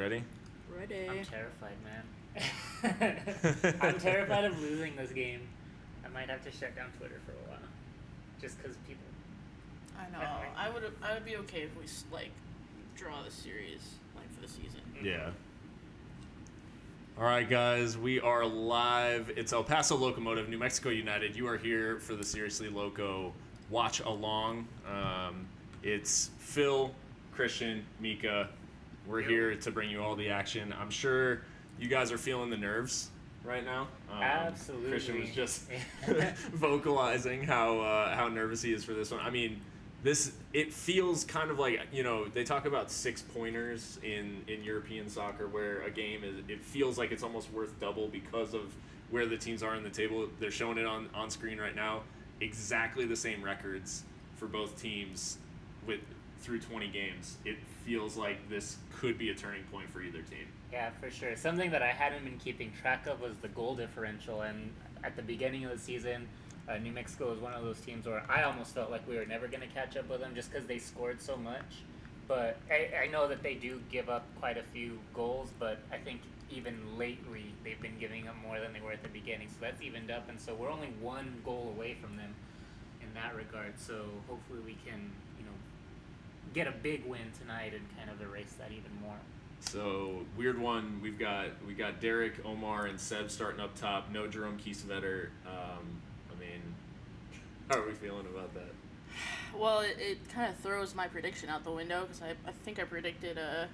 ready? Ready. I'm terrified, man. I'm terrified of losing this game. I might have to shut down Twitter for a while, just because people. I know. I would be okay if we draw the series for the season. Mm-hmm. Yeah. All right, guys, we are live. It's El Paso Locomotive, New Mexico United. You are here for the Seriously Loco Watchalong. It's Phil, Christian, Mika. We're here to bring you all the action. I'm sure you guys are feeling the nerves right now. Absolutely. Christian was just vocalizing how nervous he is for this one. I mean, it feels kind of like, they talk about 6-pointers in European soccer where a game it feels like it's almost worth double because of where the teams are in the table. They're showing it on screen right now. Exactly the same records for both teams through 20 games. It feels like this could be a turning point for either team. Yeah, for sure. Something that I hadn't been keeping track of was the goal differential, and at the beginning of the season, New Mexico was one of those teams where I almost felt like we were never going to catch up with them just because they scored so much. But I know that they do give up quite a few goals, but I think even lately they've been giving up more than they were at the beginning. So that's evened up, and so we're only one goal away from them in that regard. So hopefully we can, get a big win tonight and kind of erase that even more. So, weird one. We got Derek, Omar, and Seb starting up top. No Jerome Kiesewetter. How are we feeling about that? Well, it kind of throws my prediction out the window because I think I predicted a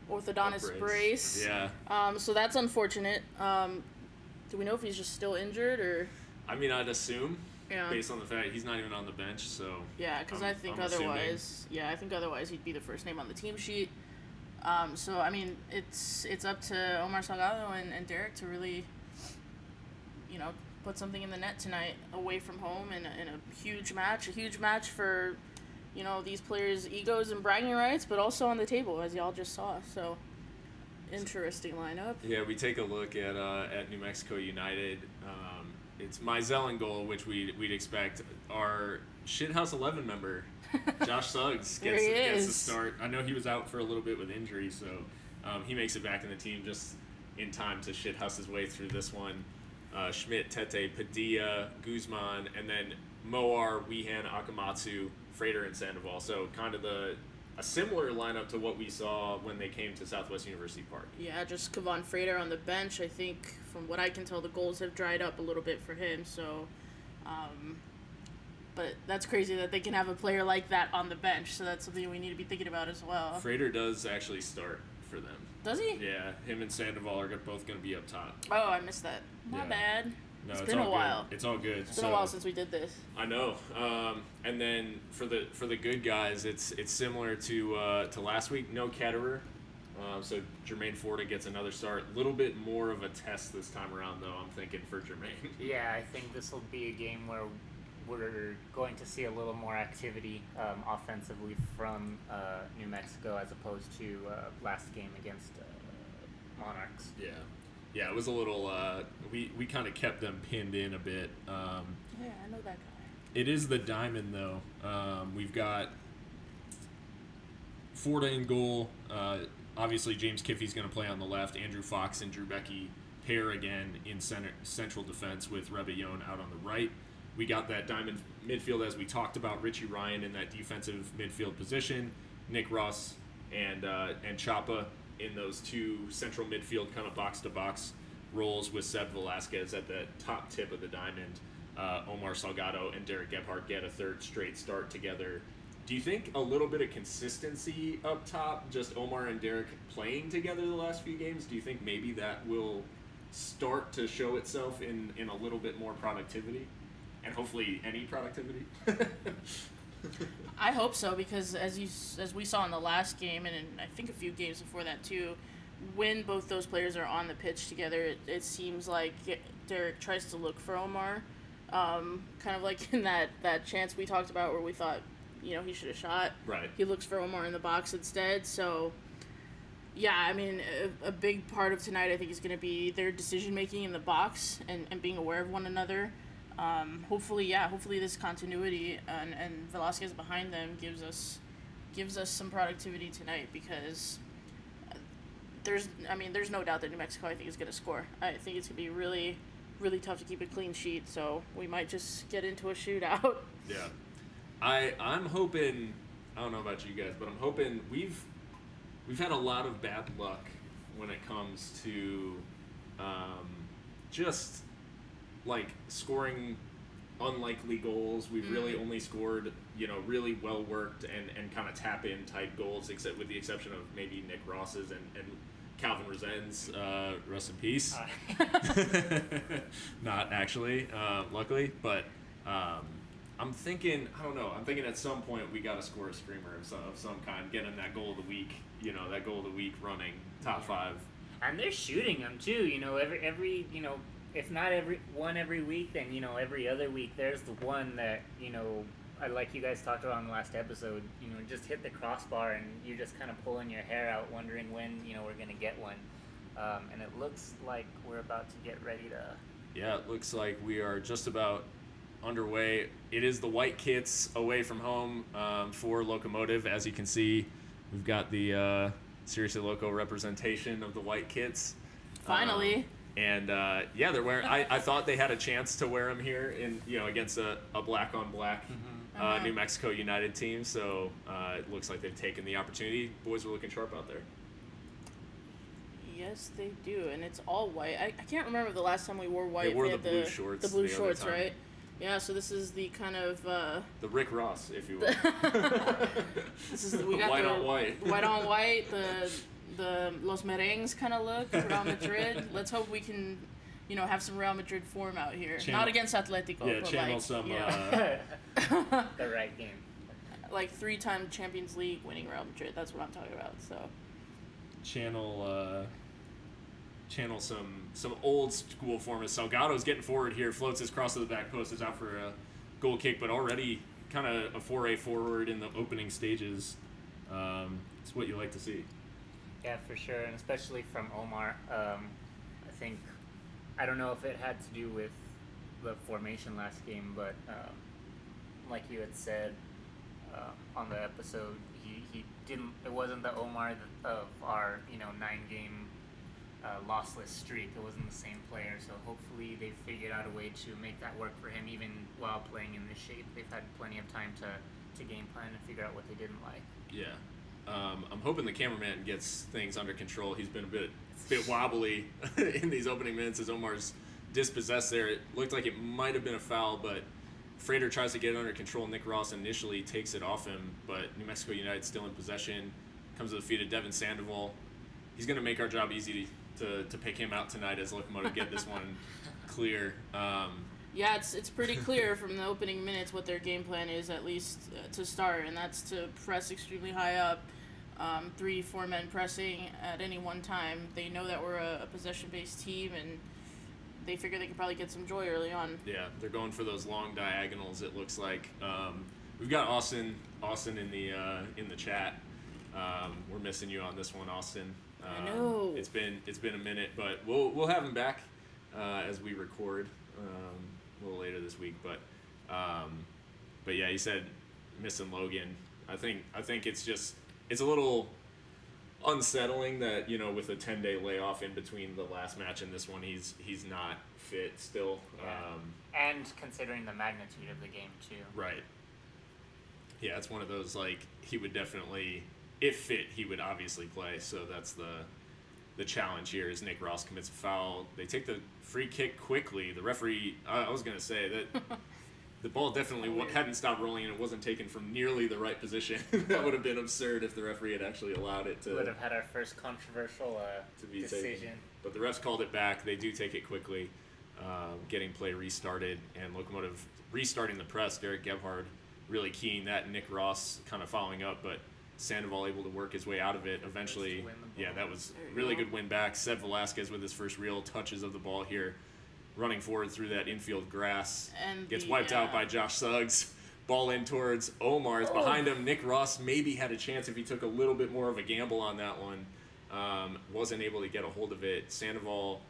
orthodontist brace. Yeah. So that's unfortunate. Do we know if he's just still injured or? I mean, I'd assume. Yeah. Based on the fact he's not even on the bench, so. Yeah, because I think otherwise. Assuming. Yeah, I think otherwise he'd be the first name on the team sheet. So I mean, it's up to Omar Salgado and Derek to really, put something in the net tonight away from home in a huge match for, these players' egos and bragging rights, but also on the table, as y'all just saw. So, interesting lineup. Yeah, we take a look at New Mexico United. It's Mizell in goal, which we'd expect. Our Shithouse 11 member, Josh Suggs, gets the start. I know he was out for a little bit with injury, so he makes it back in the team just in time to shithouse his way through this one. Schmidt, Tete, Padilla, Guzman, and then Moar, Wehan, Akamatsu, Frater, and Sandoval. So kind of a similar lineup to what we saw when they came to Southwest University Park. Yeah, just Kevon Frater on the bench. I think, from what I can tell, the goals have dried up a little bit for him. So, but that's crazy that they can have a player like that on the bench. So that's something we need to be thinking about as well. Frater does actually start for them. Does he? Yeah, him and Sandoval are both going to be up top. Oh, I missed that. My bad. No, it's been a while. Good. It's all good. It's been a while since we did this. I know. And then for the good guys, it's similar to last week. No Ketterer. So Jermaine Forta gets another start. A little bit more of a test this time around, though, I'm thinking, for Jermaine. Yeah, I think this will be a game where we're going to see a little more activity offensively from New Mexico as opposed to last game against Monarchs. Yeah, it was a little. We kind of kept them pinned in a bit. Yeah, I know that guy. It is the diamond, though. We've got Forta in goal. Obviously, James Kiffey's going to play on the left. Andrew Fox and Drew Becky pair again in central defense with Rebellon out on the right. We got that diamond midfield, as we talked about. Richie Ryan in that defensive midfield position. Nick Ross and Chapa in those two central midfield kind of box-to-box roles with Seb Velasquez at the top tip of the diamond. Omar Salgado and Derek Gebhardt get a third straight start together. Do you think a little bit of consistency up top, just Omar and Derek playing together the last few games, do you think maybe that will start to show itself in a little bit more productivity? And hopefully any productivity? I hope so, because as we saw in the last game, and I think a few games before that too, when both those players are on the pitch together, it seems like Derek tries to look for Omar, kind of like in that chance we talked about where we thought, he should have shot. Right. He looks for Omar in the box instead. So, yeah, I mean, a big part of tonight I think is going to be their decision making in the box and being aware of one another. Hopefully this continuity and Velasquez behind them gives us some productivity tonight, because there's no doubt that New Mexico, I think, is going to score. I think it's going to be really, really tough to keep a clean sheet, so we might just get into a shootout. Yeah. I'm hoping, I don't know about you guys, but I'm hoping we've had a lot of bad luck when it comes to just like scoring unlikely goals. We've really only scored, really well worked and kind of tap in type goals, except with the exception of maybe Nick Ross's and Calvin Rezen's, rest in peace. Not actually, luckily, but I'm thinking, I don't know, at some point we got to score a screamer of some kind, get him that goal of the week, that goal of the week running top 5. And they're shooting them too, every if not every week, then every other week there's the one that I like you guys talked about in the last episode. Just hit the crossbar and you're just kind of pulling your hair out, wondering when we're gonna get one. And it looks like we're about to get ready to. Yeah, it looks like we are just about underway. It is the white kits away from home for Locomotive. As you can see, we've got the Seriously Loco representation of the white kits. Finally. Yeah, they're wearing. I thought they had a chance to wear them here in against a black on black New Mexico United team. So it looks like they've taken the opportunity. Boys are looking sharp out there. Yes, they do, and it's all white. I can't remember the last time we wore white. They wore the blue shorts. The blue shorts, right? Yeah. So this is the kind of the Rick Ross, if you will. This is we got white the on white. White on white. The Los Merengues kind of look, Real Madrid. Let's hope we can, have some Real Madrid form out here. Not against Atletico, yeah, but channel like, some. The right game. Like 3-time Champions League winning Real Madrid. That's what I'm talking about. So. Channel some old school form. Salgado's getting forward here, floats his cross to the back post, is out for a goal kick, but already kind of a foray forward in the opening stages. It's what you like to see. Yeah, for sure, and especially from Omar. I don't know if it had to do with the formation last game, but like you had said on the episode, he didn't. It wasn't the Omar of our 9-game lossless streak. It wasn't the same player, so hopefully they figured out a way to make that work for him, even while playing in this shape. They've had plenty of time to game plan and figure out what they didn't like. Yeah. I'm hoping the cameraman gets things under control. He's been a bit wobbly in these opening minutes as Omar's dispossessed there. It looked like it might have been a foul, but Frater tries to get it under control. Nick Ross initially takes it off him, but New Mexico United still in possession. Comes to the feet of Devin Sandoval. He's going to make our job easy to pick him out tonight as Locomotive get this one clear. Yeah, it's pretty clear from the opening minutes what their game plan is, at least to start, and that's to press extremely high up, 3-4 men pressing at any one time. They know that we're a possession-based team, and they figure they can probably get some joy early on. Yeah, they're going for those long diagonals. It looks like we've got Austin in the chat. We're missing you on this one, Austin. I know. It's been a minute, but we'll have him back as we record a little later this week. But yeah, he said missing Logan. I think it's a little unsettling that with a 10-day layoff in between the last match and this one, he's not fit still. Yeah. And considering the magnitude of the game too. Right. Yeah, it's one of those, like, he would definitely, if fit, he would obviously play. So that's the challenge here is Nick Ross commits a foul. They take the free kick quickly. The referee, I was going to say that the ball definitely hadn't stopped rolling and it wasn't taken from nearly the right position. That would have been absurd if the referee had actually allowed it to. Would have had our first controversial decision. Taken. But the refs called it back. They do take it quickly, getting play restarted, and Locomotive restarting the press. Derek Gebhard really keying that, Nick Ross kind of following up, but Sandoval able to work his way out of it eventually. Yeah, that was really good win back. Seb Velasquez with his first real touches of the ball here, running forward through that infield grass. And gets wiped out by Josh Suggs. Ball in towards Omar. It's behind him. Nick Ross maybe had a chance if he took a little bit more of a gamble on that one. Wasn't able to get a hold of it. Sandoval,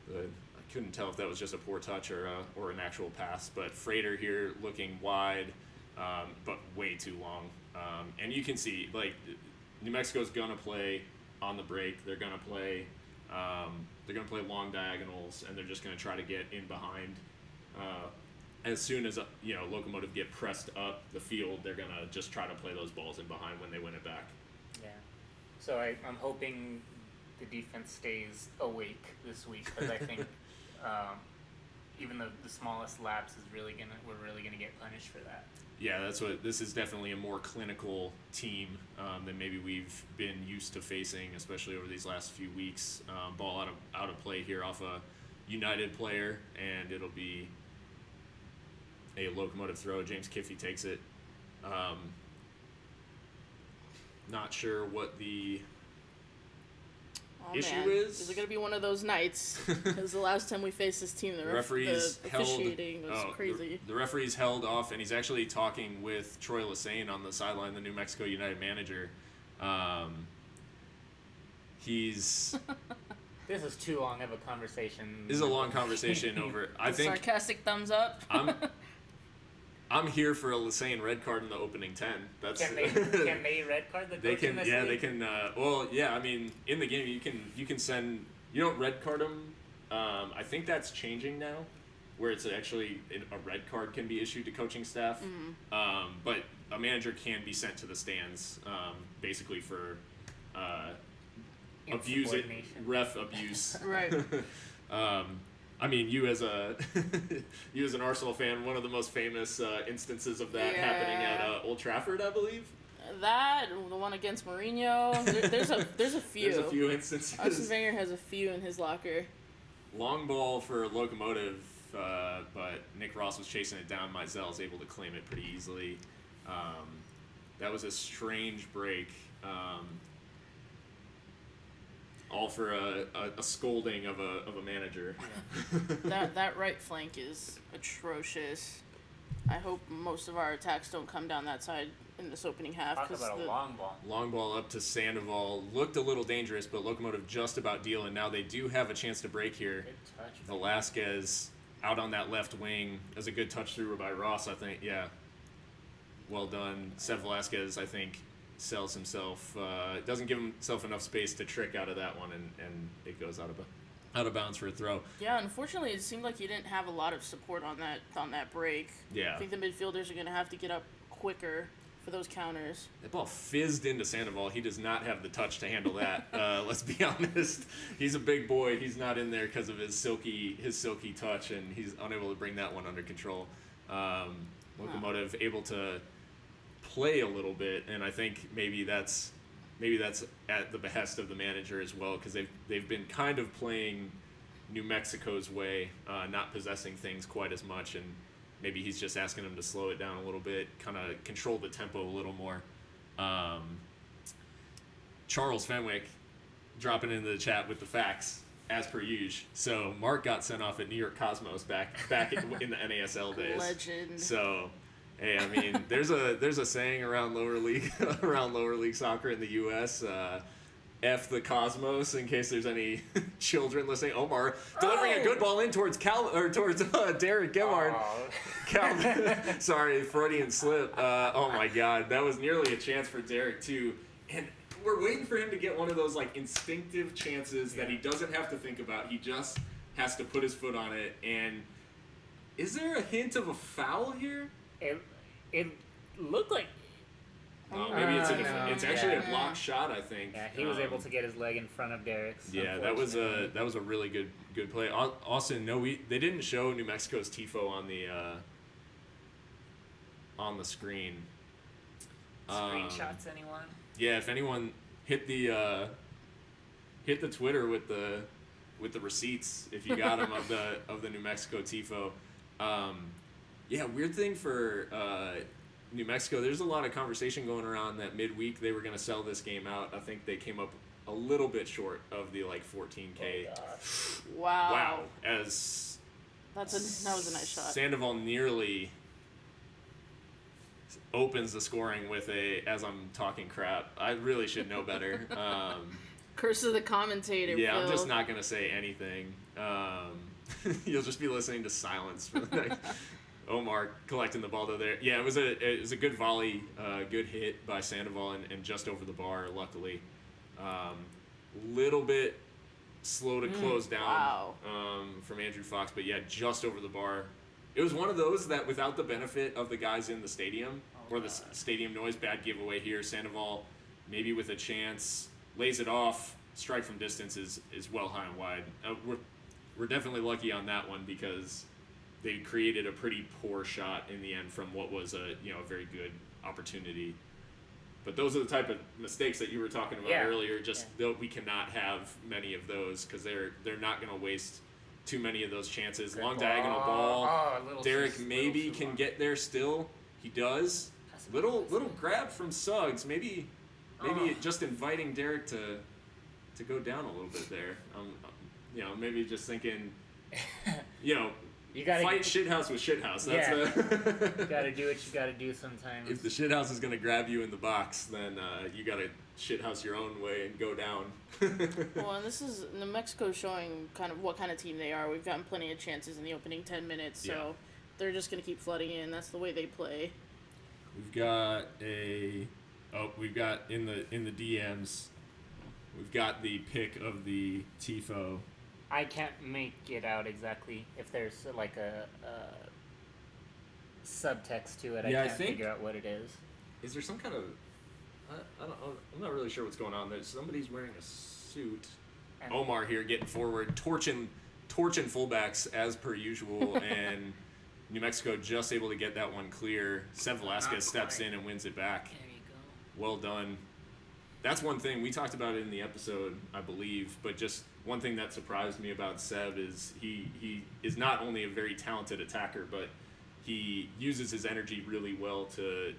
I couldn't tell if that was just a poor touch or an actual pass. But Frater here looking wide, but way too long. And you can see, like, New Mexico's going to play on the break. They're gonna play long diagonals, and they're just gonna try to get in behind. As soon as Locomotive get pressed up the field, they're gonna just try to play those balls in behind when they win it back. Yeah. So I'm hoping the defense stays awake this week, because I think even the smallest lapse we're really gonna get punished for that. Yeah, this is definitely a more clinical team than maybe we've been used to facing, especially over these last few weeks. Ball out of play here off a United player, and it'll be a Locomotive throw. James Kiffey takes it. Not sure what the issue is. Is it going to be one of those nights? Because the last time we faced this team, the officiating was crazy. The referee's held off, and he's actually talking with Troy Lassane on the sideline, the New Mexico United manager. This is too long of a conversation. This is a long conversation over. I think sarcastic thumbs up. I'm here for a Lassane red card in the opening 10. That's can they red card the coach? They can. In this yeah, league? they can. Well, yeah. I mean, in the game, you can send. You don't red card them. I think that's changing now, where it's actually a red card can be issued to coaching staff. Mm-hmm. But a manager can be sent to the stands, basically for ref abuse. Right. I mean, you as an Arsenal fan, one of the most famous instances of that happening at Old Trafford, I believe. That, the one against Mourinho. There's a few. There's a few instances. Arsene Wenger has a few in his locker. Long ball for Locomotive, but Nick Ross was chasing it down. Mizell's able to claim it pretty easily. That was a strange break. All for a scolding of a manager. Yeah. that right flank is atrocious. I hope most of our attacks don't come down that side in this opening half. Talk about a long ball. Long ball up to Sandoval. Looked a little dangerous, but Locomotive just about dealing. Now they do have a chance to break here. Good touch. Velasquez out on that left wing. That was a good touch through by Ross, I think. Yeah. Well done. Seth Velasquez, I think, sells himself, doesn't give himself enough space to trick out of that one, and it goes out of bounds for a throw. Yeah, unfortunately, it seemed like he didn't have a lot of support on that break. Yeah. I think the midfielders are going to have to get up quicker for those counters. That ball fizzed into Sandoval. He does not have the touch to handle that. Let's be honest. He's a big boy. He's not in there because of his silky touch, and he's unable to bring that one under control. Locomotive able to play a little bit, and I think maybe that's at the behest of the manager as well, because they've been kind of playing New Mexico's way, not possessing things quite as much, and maybe he's just asking them to slow it down a little bit, kind of control the tempo a little more. Charles Fenwick dropping into the chat with the facts as per usual. So Mark got sent off at New York Cosmos back in the NASL days. Legend. So. Hey, I mean, there's a saying around lower league soccer in the U.S. F the Cosmos, in case there's any children listening. Omar delivering a good ball in towards Derek Gemard. Sorry, Freudian slip. Oh my God, that was nearly a chance for Derek too. And we're waiting for him to get one of those like instinctive chances that he doesn't have to think about. He just has to put his foot on it. And is there a hint of a foul here? It looked like. Maybe it's actually a block shot, I think. Yeah, he was able to get his leg in front of Derek's. Yeah, that was a really good play. Austin, they didn't show New Mexico's tifo on the screen. Screenshots, anyone? Yeah, if anyone hit the Twitter with the receipts, if you got them of the New Mexico tifo. Yeah, weird thing for New Mexico. There's a lot of conversation going around that midweek they were going to sell this game out. I think they came up a little bit short of the like 14K. Oh, wow. That was a nice shot. Sandoval nearly opens the scoring with as I'm talking crap. I really should know better. Curse of the commentator. Yeah, Phil. I'm just not going to say anything. You'll just be listening to silence for the next. Omar collecting the ball though there. Yeah, it was a good volley, good hit by Sandoval and just over the bar, luckily. little bit slow to close down wow. From Andrew Fox, but yeah, just over the bar. It was one of those that without the benefit of the guys in the stadium or the stadium noise, bad giveaway here. Sandoval maybe with a chance, lays it off, strike from distance is well high and wide. We're definitely lucky on that one because they created a pretty poor shot in the end from what was a very good opportunity. But those are the type of mistakes that you were talking about earlier. We cannot have many of those because they're not going to waste too many of those chances. Good Long ball. diagonal ball. Derek little maybe too can long. get there still. He does. Little grab from Suggs. Maybe just inviting Derek to go down a little bit there. Maybe just thinking, You gotta fight shithouse with shithouse. That's you gotta do what you gotta do sometimes. if the shithouse is gonna grab you in the box, then you gotta shithouse your own way and go down. Well, and this is New Mexico showing kind of what kind of team they are. We've gotten plenty of chances in the opening 10 minutes, so they're just going to keep flooding in. That's the way they play. We've got in the DMs, we've got the pick of the TIFO. I can't make it out exactly if there's like a subtext to it. Yeah, I I can't think- figure out what it is. Is there some kind of I'm not really sure what's going on. Somebody's wearing a suit. And Omar here getting forward, torching fullbacks as per usual, and New Mexico just able to get that one clear. Sev Velasquez steps in and wins it back. there you go. Well done. That's one thing we talked about it in the episode, I believe, but just one thing that surprised me about Sev is he is not only a very talented attacker, but he uses his energy really well to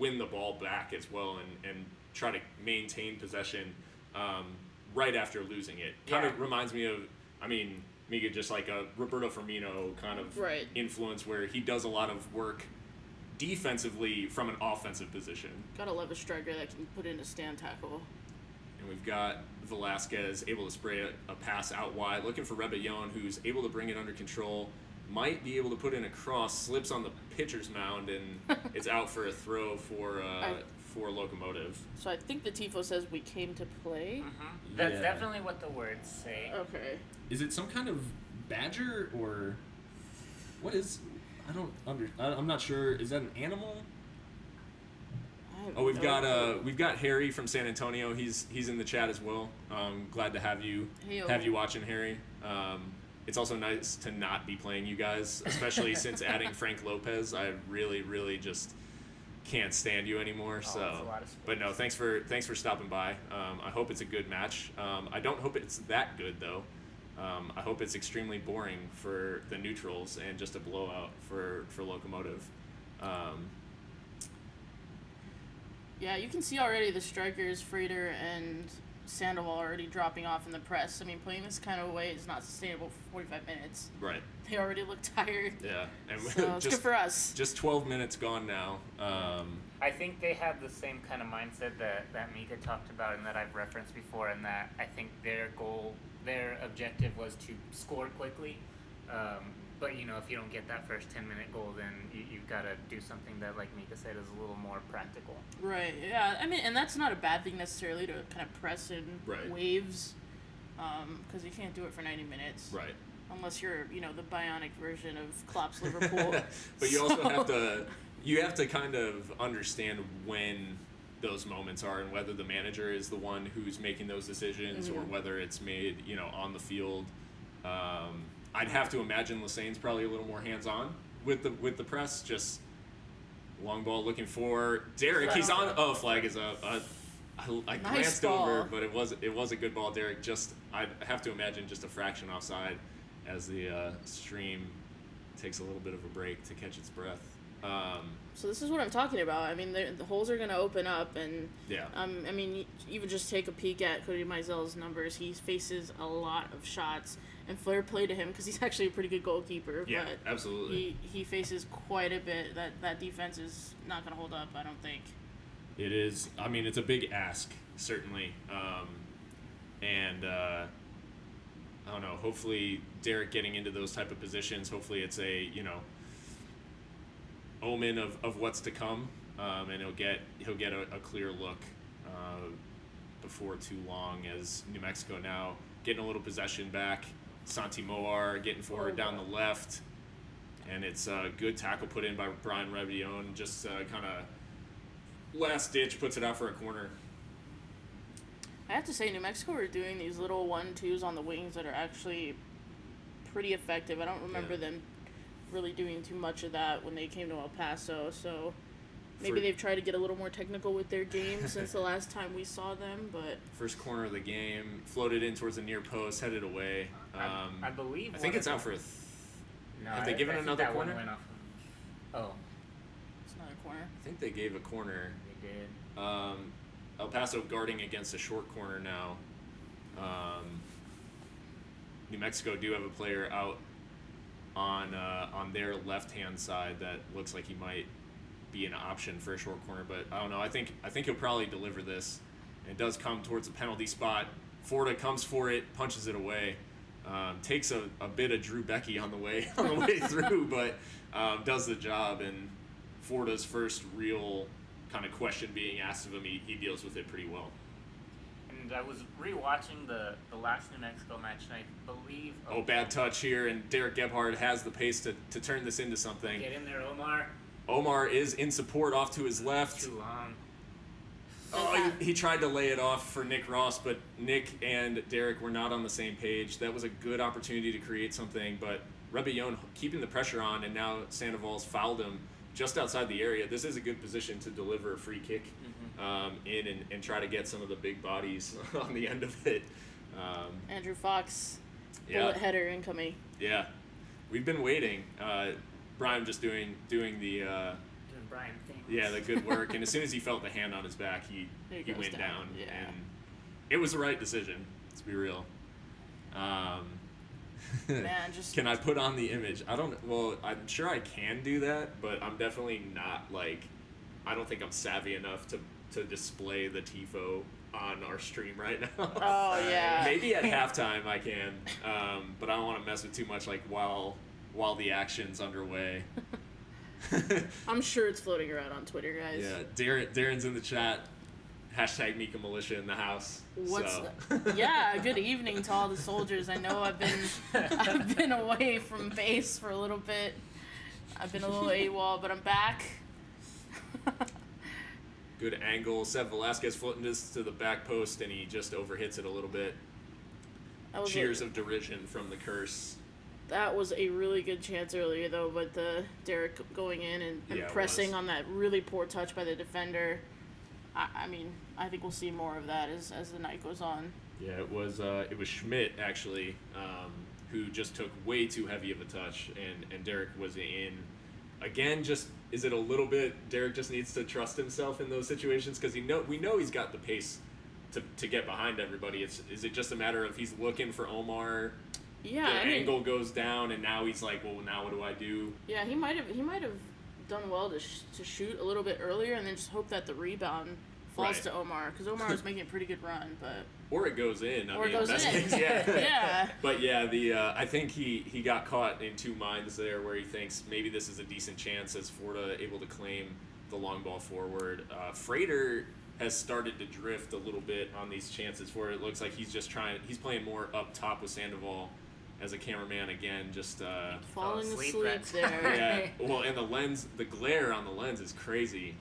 win the ball back as well and try to maintain possession right after losing it. Kind of reminds me of, Mika, just like a Roberto Firmino kind of influence where he does a lot of work defensively from an offensive position. Gotta love a striker that can put in a stand tackle. And we've got Velasquez able to spray a pass out wide, looking for Rebellon, who's able to bring it under control. Might be able to put in a cross, slips on the pitcher's mound, and it's out for a throw for Locomotive. So I think the TIFO says we came to play. That's definitely what the words say. Okay. Is it some kind of badger or what is? I'm not sure. Is that an animal? We've got Harry from San Antonio. He's in the chat as well. Glad to have you watching, Harry. It's also nice to not be playing you guys, especially since adding Frank Lopez. I really, really just can't stand you anymore. That's a lot of space. But no, thanks for stopping by. I hope it's a good match. I don't hope it's that good though. I hope it's extremely boring for the neutrals and just a blowout for Locomotive. Yeah, you can see already the strikers, Frater and Sandoval already dropping off in the press. Playing this kind of way is not sustainable for 45 minutes. Right. They already look tired. Yeah, and So it's good for us. Just 12 minutes gone now. I think they have the same kind of mindset that Mika talked about and that I've referenced before, and that I think their objective was to score quickly. But if you don't get that first 10-minute goal, then you've got to do something that, like Mika said, is a little more practical. Right. Yeah. And that's not a bad thing necessarily to kind of press in waves, because you can't do it for 90 minutes. Right. Unless you're, the bionic version of Klopp's Liverpool. But you also have to kind of understand when those moments are and whether the manager is the one who's making those decisions or whether it's made, on the field. I'd have to imagine Lasane's probably a little more hands-on with the press. Just long ball looking for Derek. He's on. Oh, flag is up. I Nice glanced ball. over, but it was a good ball, Derek. I have to imagine just a fraction offside as the stream takes a little bit of a break to catch its breath. So this is what I'm talking about. The holes are going to open up, and even just take a peek at Cody Meisel's numbers. He faces a lot of shots, and fair play to him because he's actually a pretty good goalkeeper. Yeah, but absolutely. He faces quite a bit. That defense is not going to hold up, I don't think. It is. It's a big ask, certainly. I don't know. Hopefully, Derek getting into those type of positions. Hopefully, it's a omen of what's to come, and he'll get a clear look. before too long, as New Mexico now getting a little possession back. Santi Moar getting forward down the left. And it's a good tackle put in by Brian Rebillon. Just kind of last ditch puts it out for a corner. I have to say, New Mexico are doing these little 1-2s on the wings that are actually pretty effective. I don't remember them really doing too much of that when they came to El Paso. So maybe they've tried to get a little more technical with their game since the last time we saw them. But first corner of the game, floated in towards the near post, headed away. I believe. I think it's out for a. No, have they given I think another that corner? One went off. Oh, it's another corner. I think they gave a corner. they did. El Paso guarding against a short corner now. New Mexico do have a player out on their left-hand side that looks like he might be an option for a short corner, but I don't know. I think he'll probably deliver this. And it does come towards the penalty spot. Florida comes for it, punches it away. Takes a bit of Drew Becky on the way through, but does the job. And Florida's first real kind of question being asked of him, he deals with it pretty well. And I was rewatching the last New Mexico match, and I believe. Oh, bad touch here, and Derek Gebhardt has the pace to turn this into something. Get in there, Omar. Omar is in support off to his left. Too long. Oh, he tried to lay it off for Nick Ross, but Nick and Derek were not on the same page. That was a good opportunity to create something, but Rebillon keeping the pressure on, and now Sandoval's fouled him just outside the area. This is a good position to deliver a free kick in and try to get some of the big bodies on the end of it. Andrew Fox, bullet header incoming. Yeah, we've been waiting. Brian just doing the Doing Brian things. yeah, the good work, and as soon as he felt the hand on his back, he went down, Yeah. and it was the right decision. Let's be real. Man, just Can I put on the image? I don't. Well, I'm sure I can do that, but I'm definitely not I don't think I'm savvy enough to display the TIFO on our stream right now. Oh yeah. Maybe at halftime I can, but I don't want to mess with too much while the action's underway. I'm sure it's floating around on Twitter, guys. Yeah, Darren's in the chat. Hashtag Mika Militia in the house. Yeah, good evening to all the soldiers. I know I've been away from base for a little bit. I've been a little AWOL, but I'm back. Good angle. Seth Velasquez floating this to the back post, and he just overhits it a little bit. Cheers of derision from the curse. That was a really good chance earlier, though, with Derek going in and pressing on that really poor touch by the defender. I mean, I think we'll see more of that as the night goes on. Yeah, it was Schmidt, actually, who just took way too heavy of a touch, and Derek was in. Again, is it a little bit, Derek just needs to trust himself in those situations, because we know he's got the pace to get behind everybody. Is it just a matter of he's looking for Omar? Yeah, angle goes down, and now he's like, well, now what do I do? Yeah, he might have done well to shoot a little bit earlier, and then just hope that the rebound falls to Omar, because Omar was making a pretty good run, but or it goes in. It goes in. Yeah. Yeah. But yeah, I think he got caught in two minds there, where he thinks maybe this is a decent chance as Florida able to claim the long ball forward. Frater has started to drift a little bit on these chances where it looks like he's playing more up top with Sandoval as a cameraman again, just falling asleep there. Yeah, well, and the glare on the lens is crazy.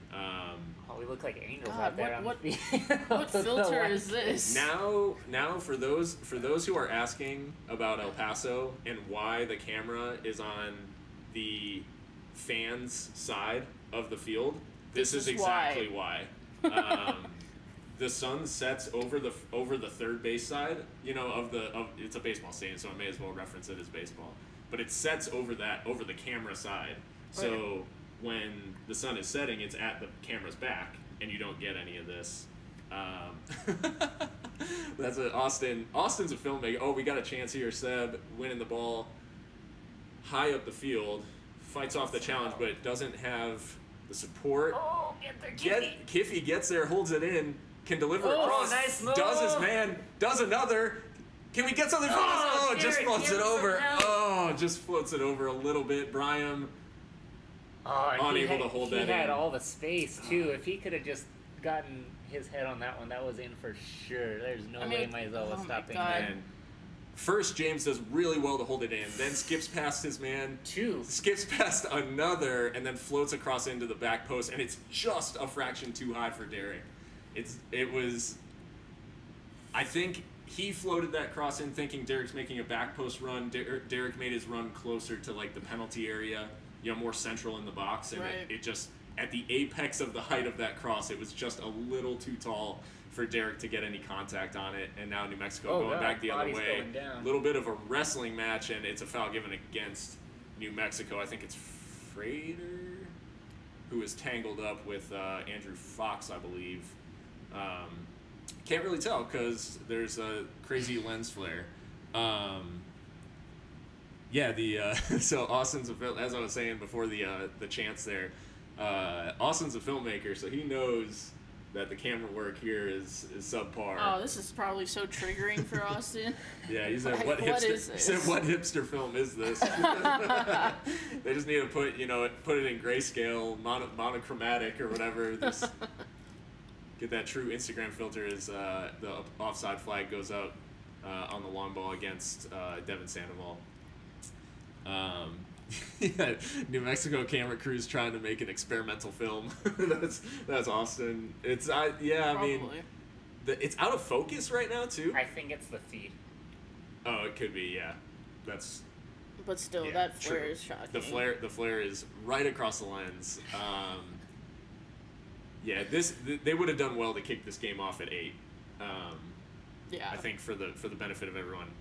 We look like angels God, out there. What filter is this? Now for those who are asking about El Paso and why the camera is on the fans' side of the field, this is exactly why. The sun sets over the third base side, it's a baseball stadium, so I may as well reference it as baseball. But it sets over the camera side. So when the sun is setting, it's at the camera's back, and you don't get any of this. That's Austin. Austin's a filmmaker. Oh, we got a chance here. Seb winning the ball high up the field, fights off the challenge, but doesn't have the support. Oh, get there, Kiffy gets there, holds it in. Can deliver across, nice move. Does his man, does another. Can we get something from this? Oh, just floats it over. Oh, just floats it over a little bit. Brian unable to hold that in. He had all the space, too. If he could have just gotten his head on that one, that was in for sure. There's no way Mizell was stopping God. that. And first, James does really well to hold it in, then skips past his man, skips past another, and then floats across into the back post, and it's just a fraction too high for Derek. I think he floated that cross in thinking Derek's making a back post run. Derek made his run closer to like the penalty area, more central in the box, and it just, at the apex of the height of that cross, it was just a little too tall for Derek to get any contact on it, and now New Mexico going back the other way. A little bit of a wrestling match, and it's a foul given against New Mexico. I think it's Frater who is tangled up with Andrew Fox, I believe. Can't really tell because there's a crazy lens flare. So Austin's as I was saying before the chance there, Austin's a filmmaker, so he knows that the camera work here is subpar. Oh, this is probably so triggering for Austin. Yeah, he said, what is this? He said, what hipster film is this? They just need to put it in grayscale, monochromatic or whatever. Get that true Instagram filter as the offside flag goes out on the long ball against Devin Sandoval. Yeah, New Mexico camera crews trying to make an experimental film. that's Austin. It's I mean, it's out of focus right now too. I think it's the feed. Oh, it could be. Yeah, that's. But still, that flare is shocking. The flare is right across the lens. They would have done well to kick this game off at 8. I think for the benefit of everyone.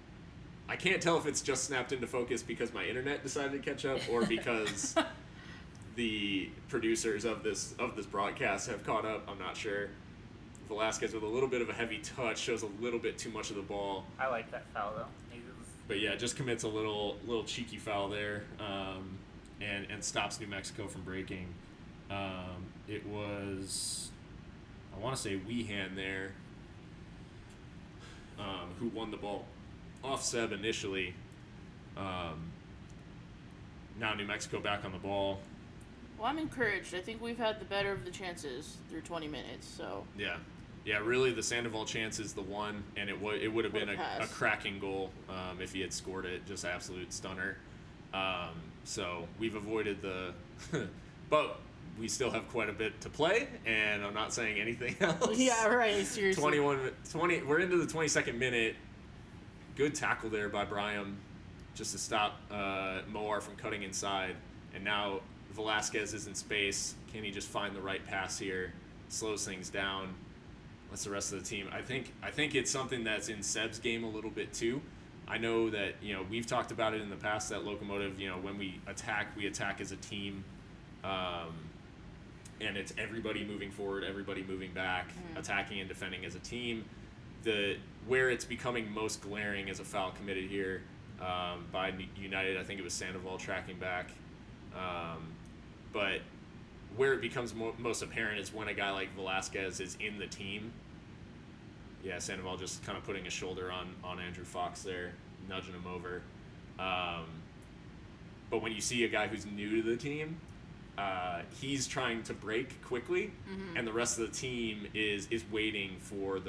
I can't tell if it's just snapped into focus because my internet decided to catch up, or because the producers of this broadcast have caught up. I'm not sure. Velasquez with a little bit of a heavy touch shows a little bit too much of the ball. I like that foul though. But yeah, just commits a little cheeky foul there, and stops New Mexico from breaking. It was, I want to say Weehan there, who won the ball off Seb initially. Now New Mexico back on the ball. Well, I'm encouraged. I think we've had the better of the chances through 20 minutes. So yeah, really the Sandoval chance is the one, and it would have been a cracking goal if he had scored it. Just absolute stunner. So we've avoided but we still have quite a bit to play, and I'm not saying anything else. Yeah, right. Seriously. 20. We're into the 22nd minute. Good tackle there by Bryan, just to stop Moar from cutting inside. And now Velasquez is in space. Can he just find the right pass here? Slows things down. Lets the rest of the team. I think it's something that's in Seb's game a little bit too. I know that we've talked about it in the past that Locomotive. When we attack as a team. And it's everybody moving forward, everybody moving back, attacking and defending as a team. Where it's becoming most glaring as a foul committed here by United, I think it was Sandoval tracking back. But where it becomes most apparent is when a guy like Velasquez is in the team. Yeah, Sandoval just kind of putting his shoulder on Andrew Fox there, nudging him over. But when you see a guy who's new to the team, he's trying to break quickly, and the rest of the team is waiting for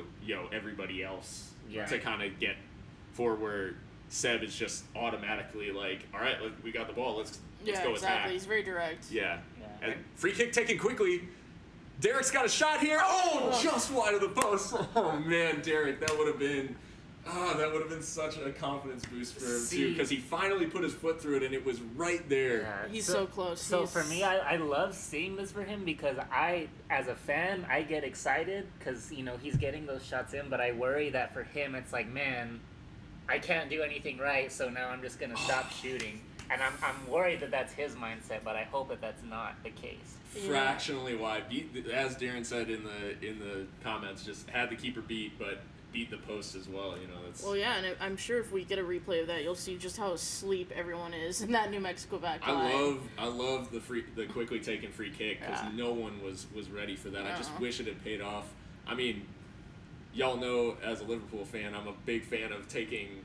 everybody else to kind of get forward. Where Seb is just automatically like, all right, we got the ball, let's go attack. He's very direct. Yeah. And free kick taken quickly. Derek's got a shot here. Oh, just wide of the post. Oh man, Derek, that would have been such a confidence boost for him too, because he finally put his foot through it and it was right there. Yeah, he's so close. So for me, I love seeing this for him because as a fan, I get excited because he's getting those shots in, but I worry that for him, it's like, man, I can't do anything right, so now I'm just gonna stop shooting. And I'm worried that that's his mindset, but I hope that that's not the case. Fractionally wide, as Darren said in the comments, just had the keeper beat, but beat the post as well. That's. Well, yeah, and I'm sure if we get a replay of that, you'll see just how asleep everyone is in that New Mexico back line. I love the quickly taken free kick because no one was ready for that. I just wish it had paid off. I mean, y'all know as a Liverpool fan, I'm a big fan of taking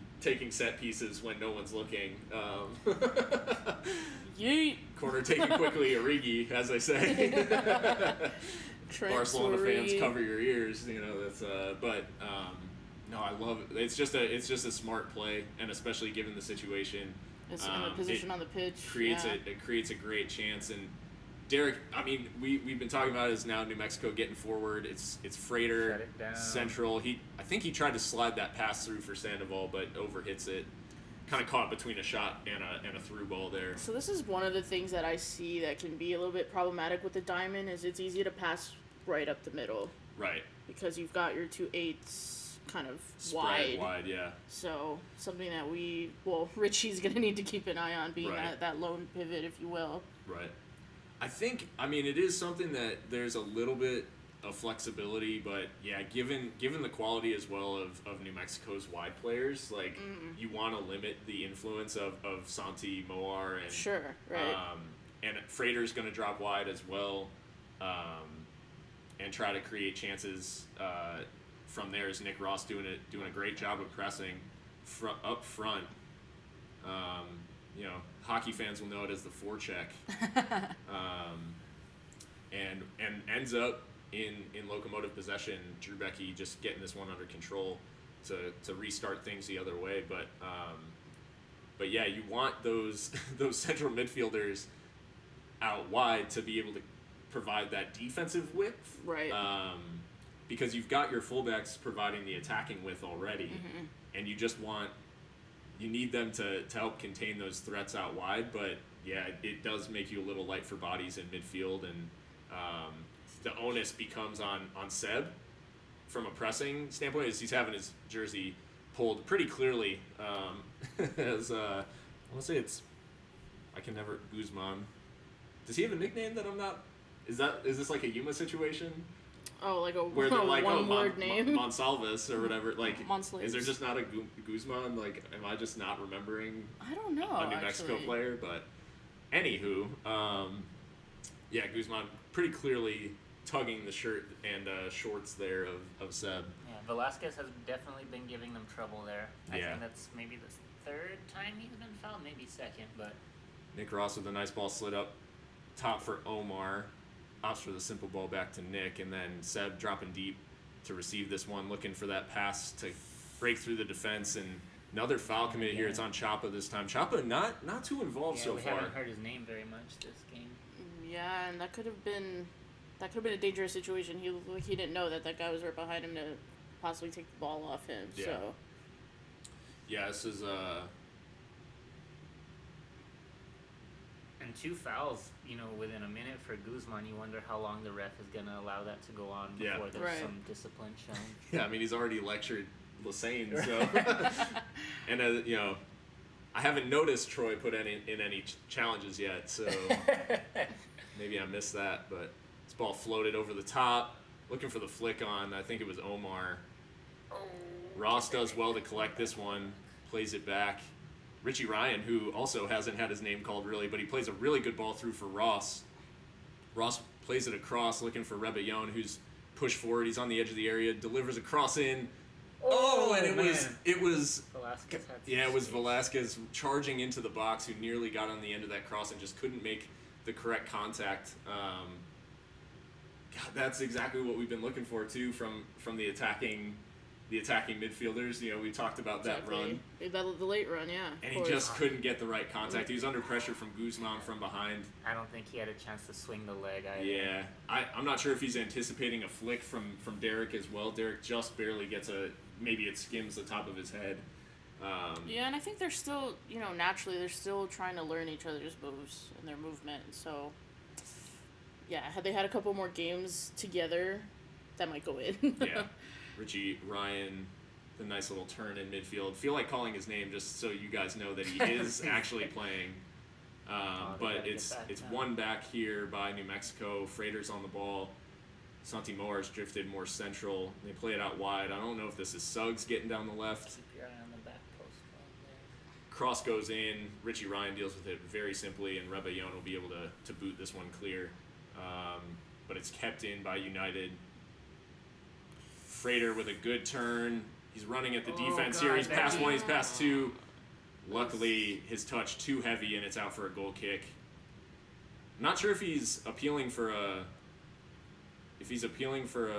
set pieces when no one's looking. Yeet. Corner taken quickly, Origi, as I say. Barcelona fans, cover your ears. That's no, I love it. It's just a smart play, and especially given the situation, It's in the position on the pitch. It creates a great chance. And Derek, I mean, we've been talking about it as now New Mexico getting forward. It's Frater, Shut it down. central. I think he tried to slide that pass through for Sandoval, but overhits it. Kind of caught between a shot and a through ball there. So this is one of the things that I see that can be a little bit problematic with the diamond is it's easy to pass right up the middle. Right. Because you've got your 2 8s kind of Spread wide, yeah. So something that Richie's going to need to keep an eye on, being that lone pivot, if you will. Right. I mean, it is something that there's a little bit of flexibility, but yeah, given the quality as well of New Mexico's wide players, like you want to limit the influence of Santi Moar and sure, right. And Frater's going to drop wide as well, and try to create chances from there. Is Nick Ross doing a great job of pressing up front. Hockey fans will know it as the forecheck, and ends up in Locomotive possession. Drew Becky just getting this one under control to restart things the other way. But yeah, you want those central midfielders out wide to be able to provide that defensive width, right? Because you've got your fullbacks providing the attacking width already, and you need them to help contain those threats out wide. But yeah, it does make you a little light for bodies in midfield, and the onus becomes on Seb from a pressing standpoint, as he's having his jersey pulled pretty clearly. As I want to say I can never Guzman. Does he have a nickname that I'm not? Is this like a Yuma situation? Oh, like where they're like, one-word name? Monsalves or whatever. Like, Monslaves. Is there just not a Guzman? Like, am I just not remembering? I don't know. A New Mexico player, but anywho, yeah, Guzman pretty clearly tugging the shirt and shorts there of Seb. Yeah, Velasquez has definitely been giving them trouble there. I Yeah. think that's maybe the 3rd time he's been fouled, maybe 2nd, but Nick Ross with a nice ball slid up top for Omar. Opts for the simple ball back to Nick, and then Seb dropping deep to receive this one, looking for that pass to break through the defense, and another foul committed here. It's on Chapa this time. Chapa not too involved so we far. haven't heard his name very much this game. Yeah, and that could have been a dangerous situation. He didn't know that guy was right behind him to possibly take the ball off him. Yeah. So Yeah, this is And 2 fouls, within a minute for Guzman. You wonder how long the ref is going to allow that to go on before there's some discipline shown. Yeah, I mean, he's already lectured Lassane, so and I haven't noticed Troy put in any challenges yet, so maybe I missed that. But this ball floated over the top, looking for the flick on. I think it was Omar. Ross does well to collect this one, plays it back. Richie Ryan, who also hasn't had his name called really, but he plays a really good ball through for Ross. Ross plays it across, looking for Rebellon, who's pushed forward. He's on the edge of the area, delivers a cross in. And it was Velasquez had it was Velasquez charging into the box, who nearly got on the end of that cross and just couldn't make the correct contact. God, that's exactly what we've been looking for too from the attacking midfielders. We talked about that run. The late run, yeah. And he just couldn't get the right contact. He was under pressure from Guzman from behind. I don't think he had a chance to swing the leg either. Yeah. I'm not sure if he's anticipating a flick from Derek as well. Derek just barely gets maybe it skims the top of his head. Yeah, and I think they're still, naturally, they're still trying to learn each other's moves and their movement. So, yeah, had they had a couple more games together, that might go in. Yeah. Richie Ryan, the nice little turn in midfield. Feel like calling his name just so you guys know that he is actually playing. But it's one back here by New Mexico. Frater's on the ball. Santi Moar's drifted more central. They play it out wide. I don't know if this is Suggs getting down the left. Keep your eye on the back post there. Cross goes in. Richie Ryan deals with it very simply, and Rebellon will be able to boot this one clear. But it's kept in by United. Frater with a good turn. He's running at the defense here. He's past one. He's past two. Luckily, his touch too heavy, and it's out for a goal kick. Not sure if he's appealing for he's appealing for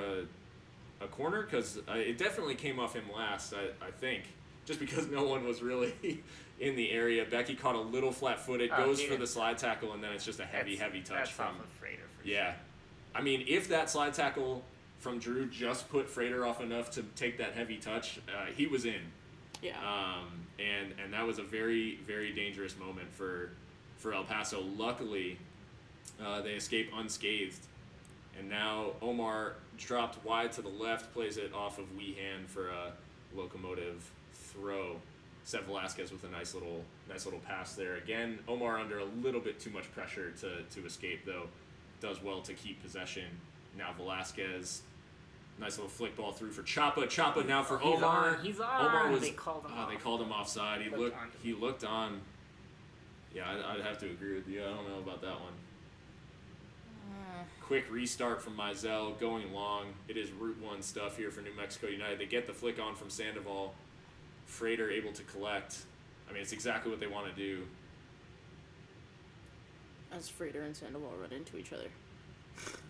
a corner, because it definitely came off him last, I think, just because no one was really in the area. Becky caught a little flat-footed, goes for the slide tackle, and then it's just a heavy touch that's from off of Frater for yeah. sure. I mean, if that slide tackle from Drew just put Frater off enough to take that heavy touch, he was in. Yeah. And that was a very, very dangerous moment for El Paso. Luckily, they escape unscathed. And now Omar dropped wide to the left, plays it off of Weehan for a Locomotive throw. Seth Velasquez with a nice little pass there. Again, Omar under a little bit too much pressure to escape, though. Does well to keep possession. Now Velasquez, nice little flick ball through for Chapa. Chapa now for Omar. He's on. Omar was. They called him off. They called him offside. He looked on. Yeah, I'd have to agree with you. I don't know about that one. Quick restart from Mizell, going long. It is Route 1 stuff here for New Mexico United. They get the flick on from Sandoval. Frater able to collect. I mean, it's exactly what they want to do. As Frater and Sandoval run into each other.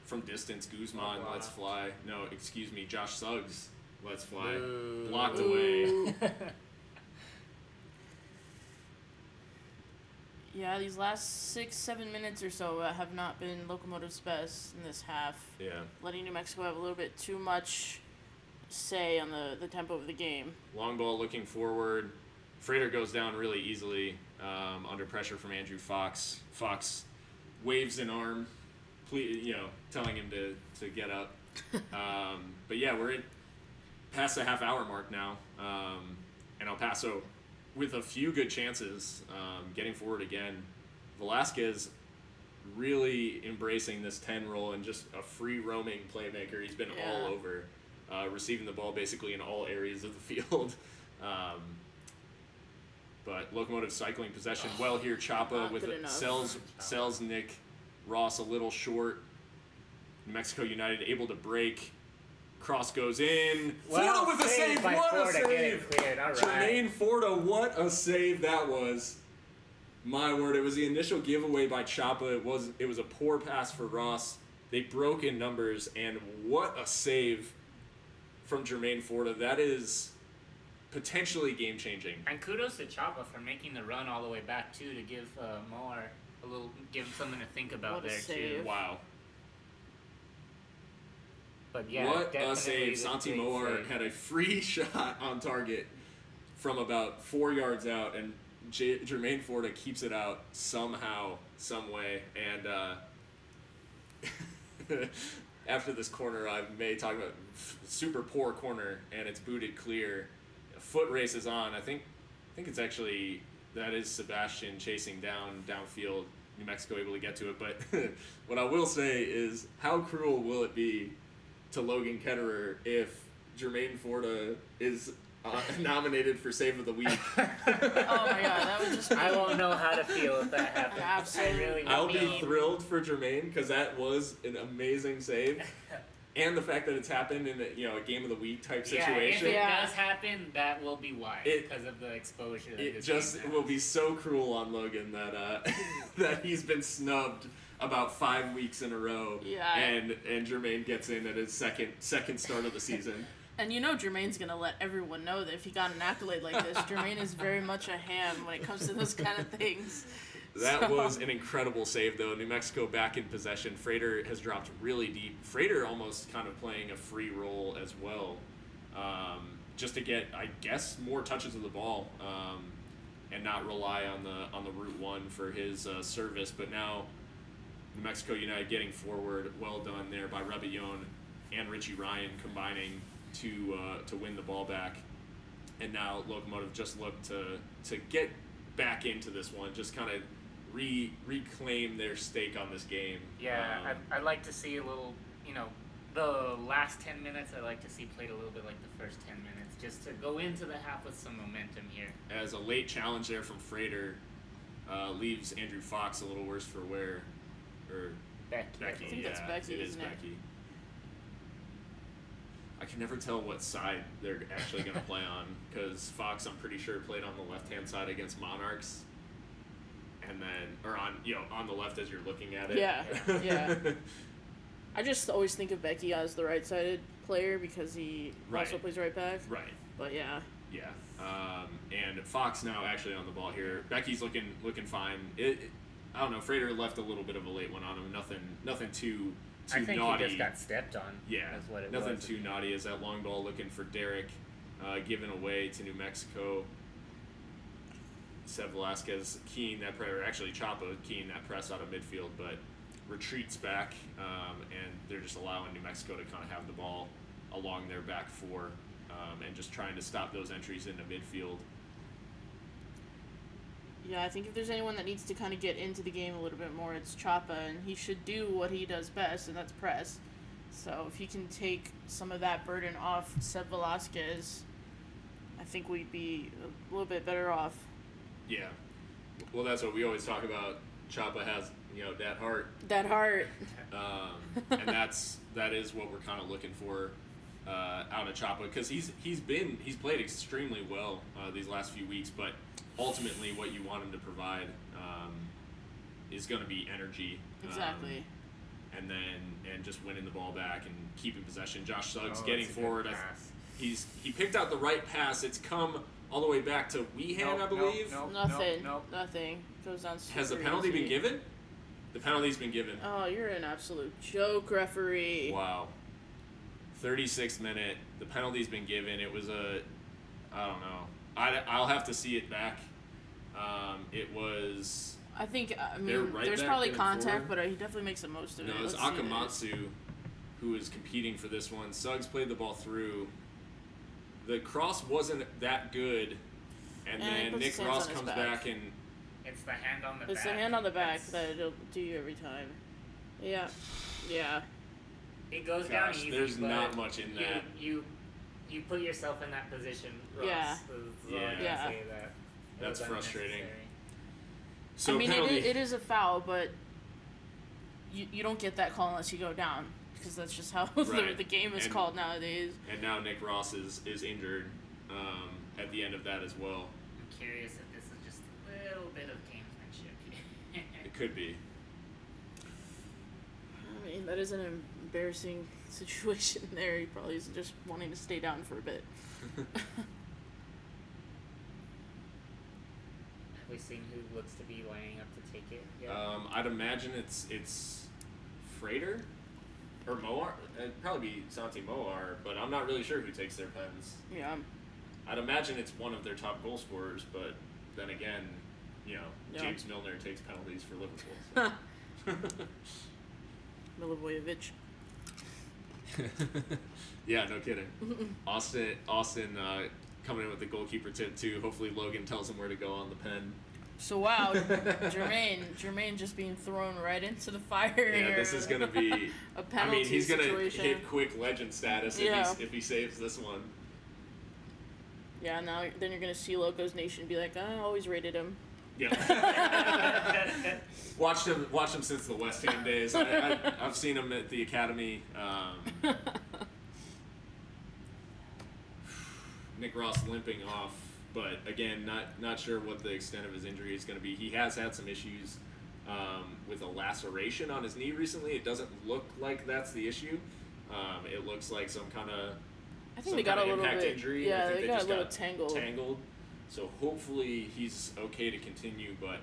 From distance, Guzman lets fly. No, excuse me, Josh Suggs lets fly. Ooh. Blocked away. Yeah, these last 6-7 minutes or so have not been Locomotive's best in this half. Yeah. Letting New Mexico have a little bit too much say on the tempo of the game. Long ball looking forward. Frater goes down really easily under pressure from Andrew Fox. Fox waves an arm, telling him to get up. But yeah, we're past the half-hour mark now, and El Paso with a few good chances, getting forward again. Velasquez really embracing this 10 role and just a free roaming playmaker. He's been all over, receiving the ball basically in all areas of the field. But Locomotive cycling possession well here. Chapa with it sells Nick Ross a little short. New Mexico United able to break. Cross goes in. Well, Forda with a save. What a save! All right. Jermaine Forda, what a save that was. My word, it was the initial giveaway by Chapa. It was a poor pass for Ross. They broke in numbers, and what a save from Jermaine Forda. That is potentially game-changing. And kudos to Chapa for making the run all the way back too, to give Moar give him something to think about What a there save. too. Wow. But yeah, What a save. a Santi great Moar save. had a free shot on target from about 4 yards out, and Jermaine Forda keeps it out somehow, some way. And after this corner, I may talk about super poor corner, and it's booted clear. A foot race is on. I think it's actually, that is Sebastian chasing downfield. New Mexico able to get to it. But what I will say is, how cruel will it be to Logan Ketterer if Jermaine Forda is nominated for Save of the Week? Oh my god, that would just be... I won't know how to feel if that happens. Absolutely. I really I'll won't. be thrilled for Jermaine, because that was an amazing save. And the fact that it's happened in a game of the week type situation. Yeah, if it does happen, that will be why, because of the exposure. That It this just game will be so cruel on Logan that that he's been snubbed about 5 weeks in a row. Yeah. And Jermaine gets in at his second start of the season. And Jermaine's going to let everyone know that if he got an accolade like this, Jermaine is very much a ham when it comes to those kind of things. That was an incredible save, though. New Mexico back in possession. Frater has dropped really deep. Frater almost kind of playing a free role as well, just to get, I guess, more touches of the ball, and not rely on the Route 1 for his service. But now New Mexico United getting forward. Well done there by Rebellon and Richie Ryan combining to win the ball back. And now Locomotive just look to get back into this one, just kind of reclaim their stake on this game. Yeah, I'd like to see a little, the last 10 minutes I'd like to see played a little bit like the first 10 minutes, just to go into the half with some momentum here. As a late challenge there from Frater leaves Andrew Fox a little worse for wear. Or Becky. I think that's Becky, it is isn't it? Becky. I can never tell what side they're actually going to play on, because Fox, I'm pretty sure, played on the left-hand side against Monarchs, and then on the left as you're looking at it. Yeah, yeah. I just always think of Becky as the right-sided player because he also Right. plays right back. Right. But yeah. Yeah. And Fox now actually on the ball here. Becky's looking fine. I don't know. Frater left a little bit of a late one on him. Nothing too I think naughty. he just got stepped on. Yeah. That's what it Nothing was. too naughty as that long ball looking for Derek, given away to New Mexico. Seth Velasquez keying that press, or actually Chapa keying that press out of midfield, but retreats back, and they're just allowing New Mexico to kind of have the ball along their back four, and just trying to stop those entries into midfield. Yeah, I think if there's anyone that needs to kind of get into the game a little bit more, it's Chapa, and he should do what he does best, and that's press. So if he can take some of that burden off Seth Velasquez, I think we'd be a little bit better off. Yeah. Well, that's what we always talk about. Chapa has, that heart. That heart. And that is what we're kind of looking for out of Chapa, because he's played extremely well these last few weeks, but ultimately what you want him to provide is going to be energy. Exactly. And just winning the ball back and keeping possession. Josh Suggs Oh, getting that's a good forward. pass. He picked out the right pass. It's come all the way back to Weehan, I believe. Nothing. Goes down super Has the penalty easy. been given? The penalty's been given. Oh, you're an absolute joke, referee. Wow. 36th minute. The penalty's been given. It was I don't know. I'll have to see it back. It was. I think, They're right there's back probably in contact, forward. but he definitely makes the most of No, it. it was Let's see this. Akamatsu who was competing for this one. Suggs played the ball through. The cross wasn't that good, and And he then puts Nick his hands Ross on his comes back. back and It's the hand on the back. It's the hand on the back That's- that it'll do you every time. Yeah. Yeah. It goes down gosh, easy. there's but not much in that. You put yourself in that position, Ross. Yeah. So Yeah. I can Yeah. say that. It That's was frustrating. unnecessary. so I mean, penalty. it is a foul, but you don't get that call unless you go down, because that's just how Right. the game is And- called nowadays. And now Nick Ross is injured at the end of that as well. I'm curious if this is just a little bit of gamesmanship here. It could be. I mean, that is an embarrassing situation there. He probably is just wanting to stay down for a bit. Have we seen who looks to be lining up to take it? Yeah. I'd imagine it's Frater or Moar. It'd probably be Santi Moar, but I'm not really sure who takes their pens. Yeah. I'd imagine it's one of their top goal scorers, but then again, Yeah. James Milner takes penalties for Liverpool. So. Milivojevic. Yeah, no kidding. Austin coming in with the goalkeeper tip too. Hopefully Logan tells him where to go on the pen. So wow, Jermaine just being thrown right into the fire Yeah, here. this is gonna be. a penalty I mean, he's gonna situation. hit quick legend status Yeah. if he saves this one. Yeah, now then you're gonna see Locos Nation be like, I always rated him. Yeah. watched him since the West Ham days. I've seen him at the academy. Nick Ross limping off, but again, not sure what the extent of his injury is going to be. He has had some issues with a laceration on his knee recently. It doesn't look like that's the issue. It looks like some kind of I think they got a little impact bit. injury. Yeah, I think they got a just little tangled. So hopefully he's okay to continue, but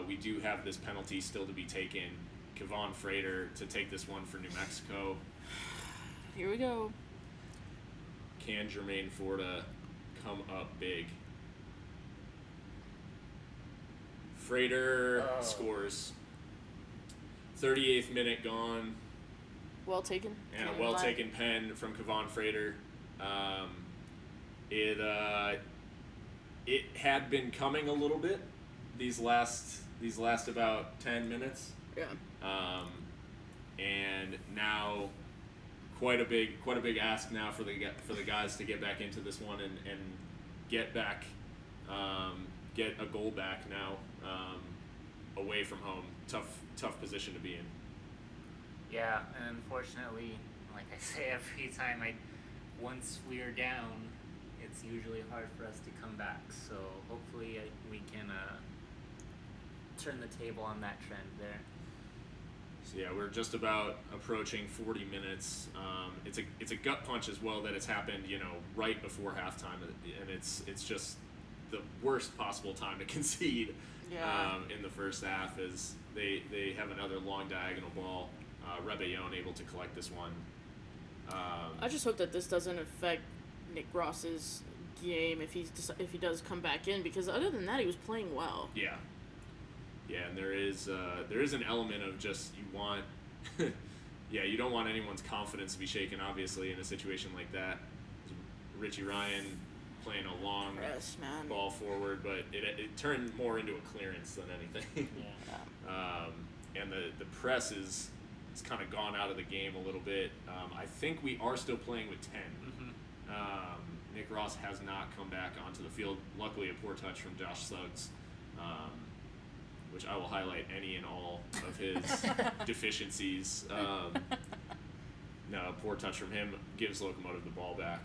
we do have this penalty still to be taken. Kevon Frater to take this one for New Mexico. Here we go. Can Jermaine Forda come up big? Frater scores. 38th minute gone. Well taken. And a Can't well lie. taken pen from Kevon Frater. It had been coming a little bit these last about 10 minutes. Yeah. And now quite a big ask now for the guys to get back into this one and get back get a goal back now away from home. Tough position to be in. Yeah, and unfortunately, like I say every time, once we're down, it's usually hard for us to come back. So hopefully we can turn the table on that trend there. So yeah, we're just about approaching 40 minutes. It's a gut punch as well that it's happened, right before halftime, and it's just the worst possible time to concede. In the first half, as they have another long diagonal ball. Rebellon able to collect this one. I just hope that this doesn't affect Nick Ross's game if he does come back in, because other than that, he was playing well. Yeah, and there is an element of just you want, you don't want anyone's confidence to be shaken, obviously, in a situation like that. Richie Ryan playing a long ball forward, but it turned more into a clearance than anything. And the press is kind of gone out of the game a little bit. I think we are still playing with 10. Nick Ross has not come back onto the field. Luckily, a poor touch from Josh Suggs, which I will highlight any and all of his deficiencies. No, poor touch from him gives Locomotive the ball back.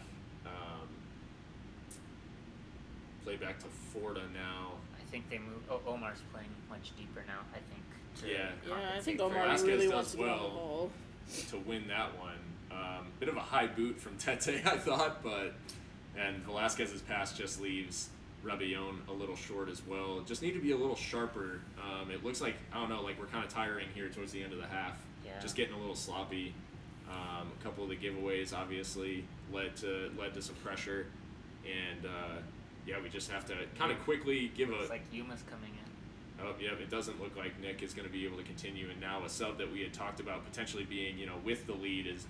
Play back to Forda now. I think they moved. Omar's playing much deeper now, I think. I think Omar Velasquez really does wants to get on the well ball to win that one. Bit of a high boot from Tete, I thought, and Velasquez's pass just leaves Rebellon a little short as well. Just need to be a little sharper. It looks like, I don't know, like we're kind of tiring here towards the end of the half. Just getting a little sloppy. A couple of the giveaways obviously led to some pressure, and we just have to kind of quickly give It's like Yuma's coming in. Oh, yeah, it doesn't look like Nick is going to be able to continue, and now a sub that we had talked about potentially being, with the lead is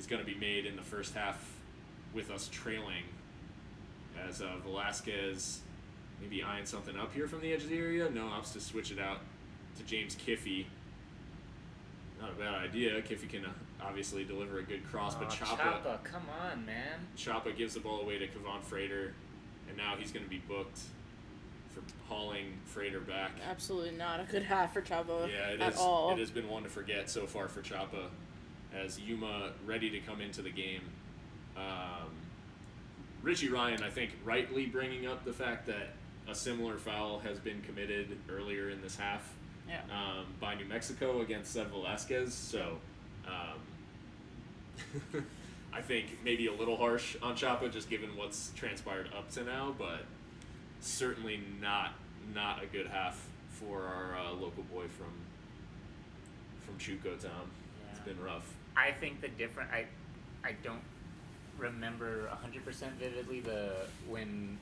going to be made in the first half with us trailing, as Velasquez maybe eyeing something up here from the edge of the area. No, opts to switch it out to James Kiffey. Not a bad idea. Kiffey can obviously deliver a good cross, but Chapa, come on, man. Chapa gives the ball away to Kevon Frater, and now he's going to be booked for hauling Frater back. Absolutely not a good half for Chapa at all. It has been one to forget so far for Chapa, as Yuma ready to come into the game. Richie Ryan, I think, rightly bringing up the fact that a similar foul has been committed earlier in this half by New Mexico against Seb Velasquez. So I think maybe a little harsh on Chapa, just given what's transpired up to now, but certainly not a good half for our local boy from Chuco Town. Yeah. It's been rough. I think I don't remember 100% vividly when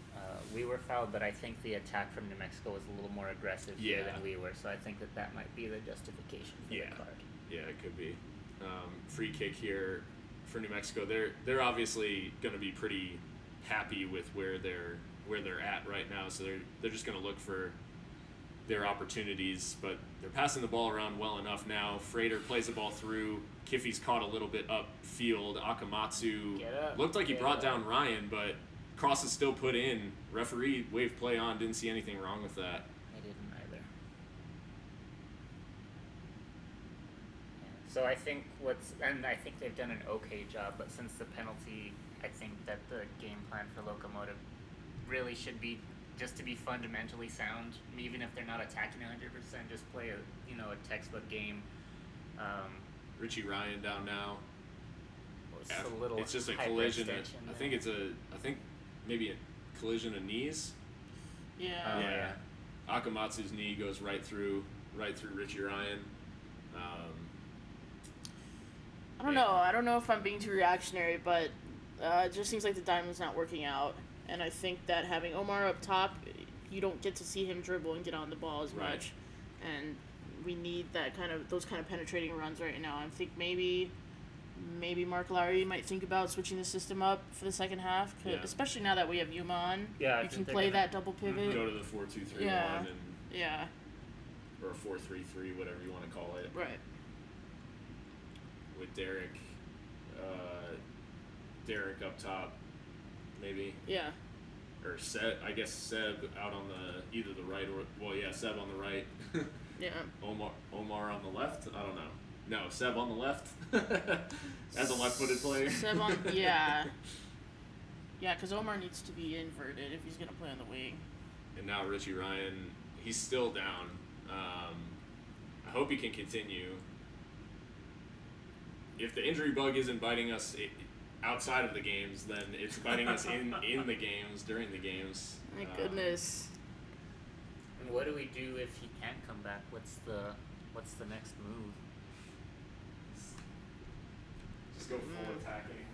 we were fouled, but I think the attack from New Mexico was a little more aggressive here than we were, so I think that might be the justification for the card. Yeah, it could be. Free kick here for New Mexico. They're obviously going to be pretty happy with where they're at right now, so they're just going to look for their opportunities, but they're passing the ball around well enough now. Frater plays the ball through. Kiffy's caught a little bit upfield. Akamatsu looked like he brought down Ryan, but cross is still put in. Referee waved play on, didn't see anything wrong with that. I didn't either. So I think I think they've done an okay job, but since the penalty, I think that the game plan for Locomotive really should be just to be fundamentally sound, even if they're not attacking 100%, just play a textbook game. Richie Ryan down now. It's just a collision. I think maybe a collision of knees. Yeah. Akamatsu's knee goes right through Richie Ryan. I don't know. I don't know if I'm being too reactionary, but it just seems like the diamond's not working out. And I think that having Omar up top, you don't get to see him dribble and get on the ball as much. And we need those kind of penetrating runs right now. I think maybe Mark Lowry might think about switching the system up for the second half, especially now that we have Yuma on. Yeah, you can play that double pivot. Go to the 4-2-3-1 or a 4-3-3, whatever you want to call it. Right. With Derek up top, maybe. Yeah. Or Seb, I guess Seb out on either the right Seb on the right. Yeah. Omar on the left? I don't know. No, Seb on the left as a left-footed player. Seb on, yeah. Yeah, because Omar needs to be inverted if he's going to play on the wing. And now Richie Ryan, he's still down. hope he can continue. If the injury bug isn't biting us outside of the games, then it's biting us in the games, during the games. My goodness. And what do we do if he can't come back? What's the next move? Just go full attacking.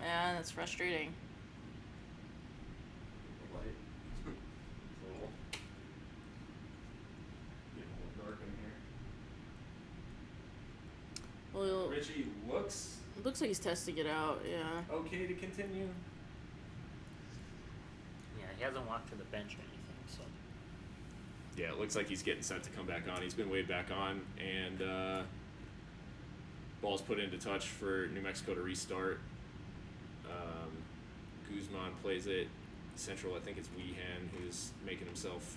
Man, that's frustrating. The light. It's a little getting a little dark in here. Well, Richie looks it looks like he's testing it out, yeah. okay to continue. Yeah, he hasn't walked to the bench or anything, so. Yeah, it looks like he's getting set to come back on. He's been waved back on, and ball's put into touch for New Mexico to restart. Guzman plays it. Central, I think it's Weehan who's making himself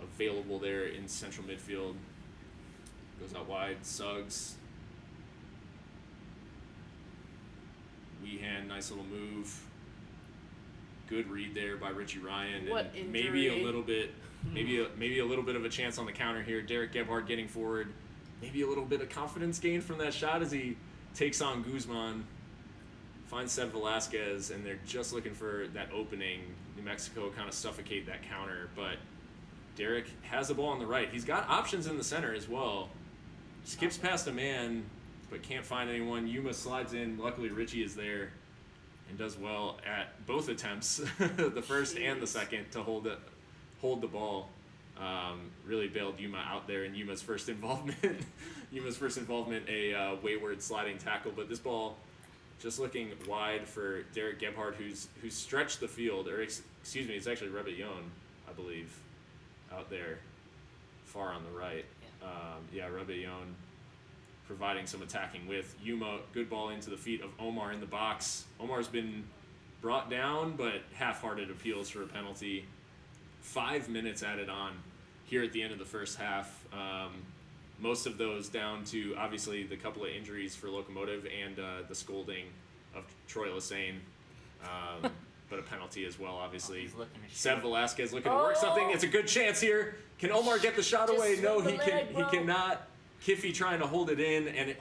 available there in central midfield. Goes out wide. Suggs. Weehan, nice little move. Good read there by Richie Ryan. What and maybe injury. a little bit, maybe a little bit of a chance on the counter here. Derek Gebhardt getting forward. Maybe a little bit of confidence gained from that shot as he takes on Guzman. Finds Seb Velasquez, and they're just looking for that opening. New Mexico kind of suffocate that counter, but Derek has the ball on the right. He's got options in the center as well. Skips past a man, but can't find anyone. Yuma slides in. Luckily, Richie is there and does well at both attempts, the first and the second, to hold the ball. Really bailed Yuma out there in Yuma's first involvement. A wayward sliding tackle, but this ball just looking wide for Derek Gebhardt, who's stretched the field, or excuse me, it's actually Rebellon, I believe, out there, far on the right. Rebellon providing some attacking with Yuma. Good ball into the feet of Omar in the box. Omar's been brought down, but half-hearted appeals for a penalty. 5 minutes added on here at the end of the first half. Most of those down to, obviously, the couple of injuries for Locomotive and the scolding of Troy Lassane. But a penalty as well, obviously. He's looking to Seb shoot. Velasquez looking to work something. It's a good chance here. Can Omar get the shot away? Just No, swing he the can. leg, He bro. cannot. Kiffy trying to hold it in, and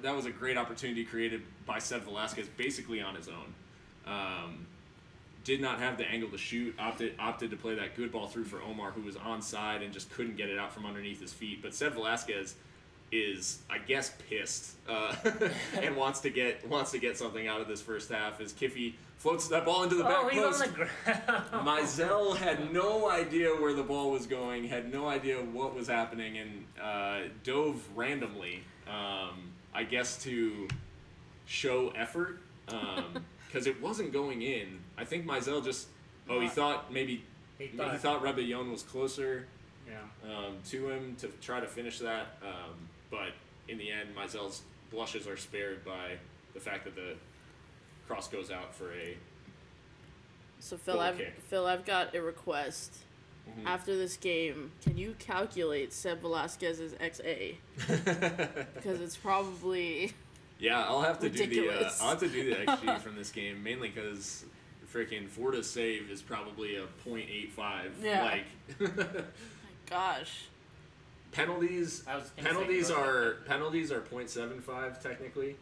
that was a great opportunity created by Seb Velasquez, basically on his own. Did not have the angle to shoot. Opted to play that good ball through for Omar, who was onside and just couldn't get it out from underneath his feet. But Seb Velasquez is, I guess, pissed and wants to get something out of this first half as Kiffy floats that ball into the back he's post. on the ground. Mizell had no idea where the ball was going, had no idea what was happening, and dove randomly, I guess to show effort, because it wasn't going in. I think Mizell just, he thought Rebellon was closer to him to try to finish that, but in the end, Mizell's blushes are spared by the fact that the cross goes out for a So goal kick. Phil, I've got a request. Mhm. After this game, can you calculate Seb Velasquez's XA? Because it's probably Yeah, I'll have to ridiculous. do the XG from this game, mainly because freaking Forta's save is probably a .85. Yeah. Like my gosh. penalties I was gonna penalties say, are .75 technically.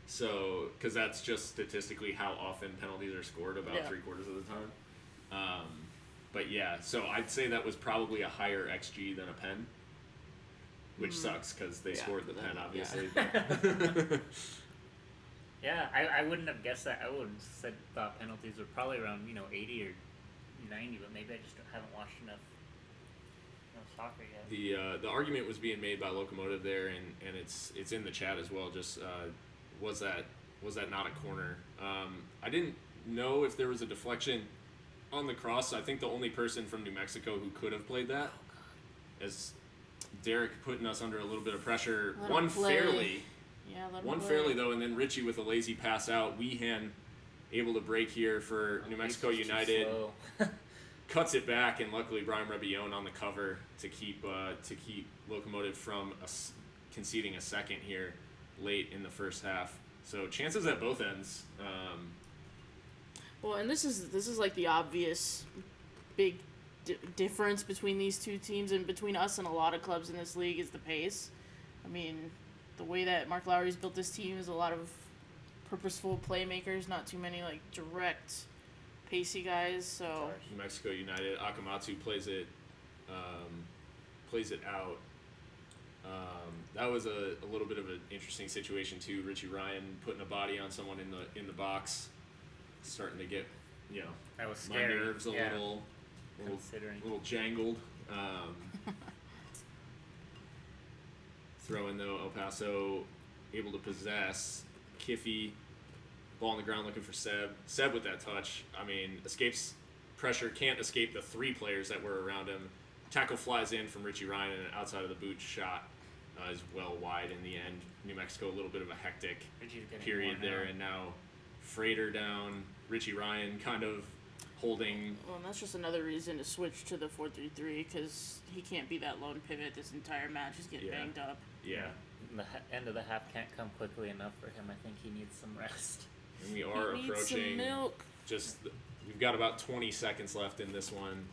So because that's just statistically how often penalties are scored, about 3/4 of the time. But yeah, so I'd say that was probably a higher XG than a pen, which sucks because they scored the pen, obviously. Yeah, I wouldn't have guessed that. I would have thought penalties were probably around 80 or 90, but maybe I just haven't watched enough soccer yet. The argument was being made by Locomotive there, and it's in the chat as well. Just was that not a corner? I didn't know if there was a deflection on the cross. I think the only person from New Mexico who could have played that, as Derek putting us under a little bit of pressure. Let him One play. fairly. Yeah, let him One play. fairly though, and then Richie with a lazy pass out. Weehan able to break here for New Mexico He's too United. slow. Cuts it back, and luckily Brian Rebellon on the cover to keep Locomotive from conceding a second here late in the first half. So chances at both ends. Well, and this is like the obvious big difference between these two teams and between us and a lot of clubs in this league is the pace. I mean, the way that Mark Lowry's built this team is a lot of purposeful playmakers, not too many like direct, pacey guys. So New Mexico United, Akamatsu plays it out. That was a little bit of an interesting situation too. Richie Ryan putting a body on someone in the box, starting to get That was my scary. nerves a little jangled. Throw in though, El Paso able to possess. Kiffy, ball on the ground looking for Seb. Seb with that touch. I mean, escapes pressure, can't escape the three players that were around him. Tackle flies in from Richie Ryan and outside of the boot shot is well wide in the end. New Mexico, a little bit of a hectic period there, and now Frater down. Richie Ryan kind of holding. Well, and that's just another reason to switch to the 4-3-3 because he can't be that lone pivot this entire match. He's getting banged up. Yeah. The end of the half can't come quickly enough for him. I think he needs some rest. And we are He needs approaching. some milk. We've got about 20 seconds left in this one.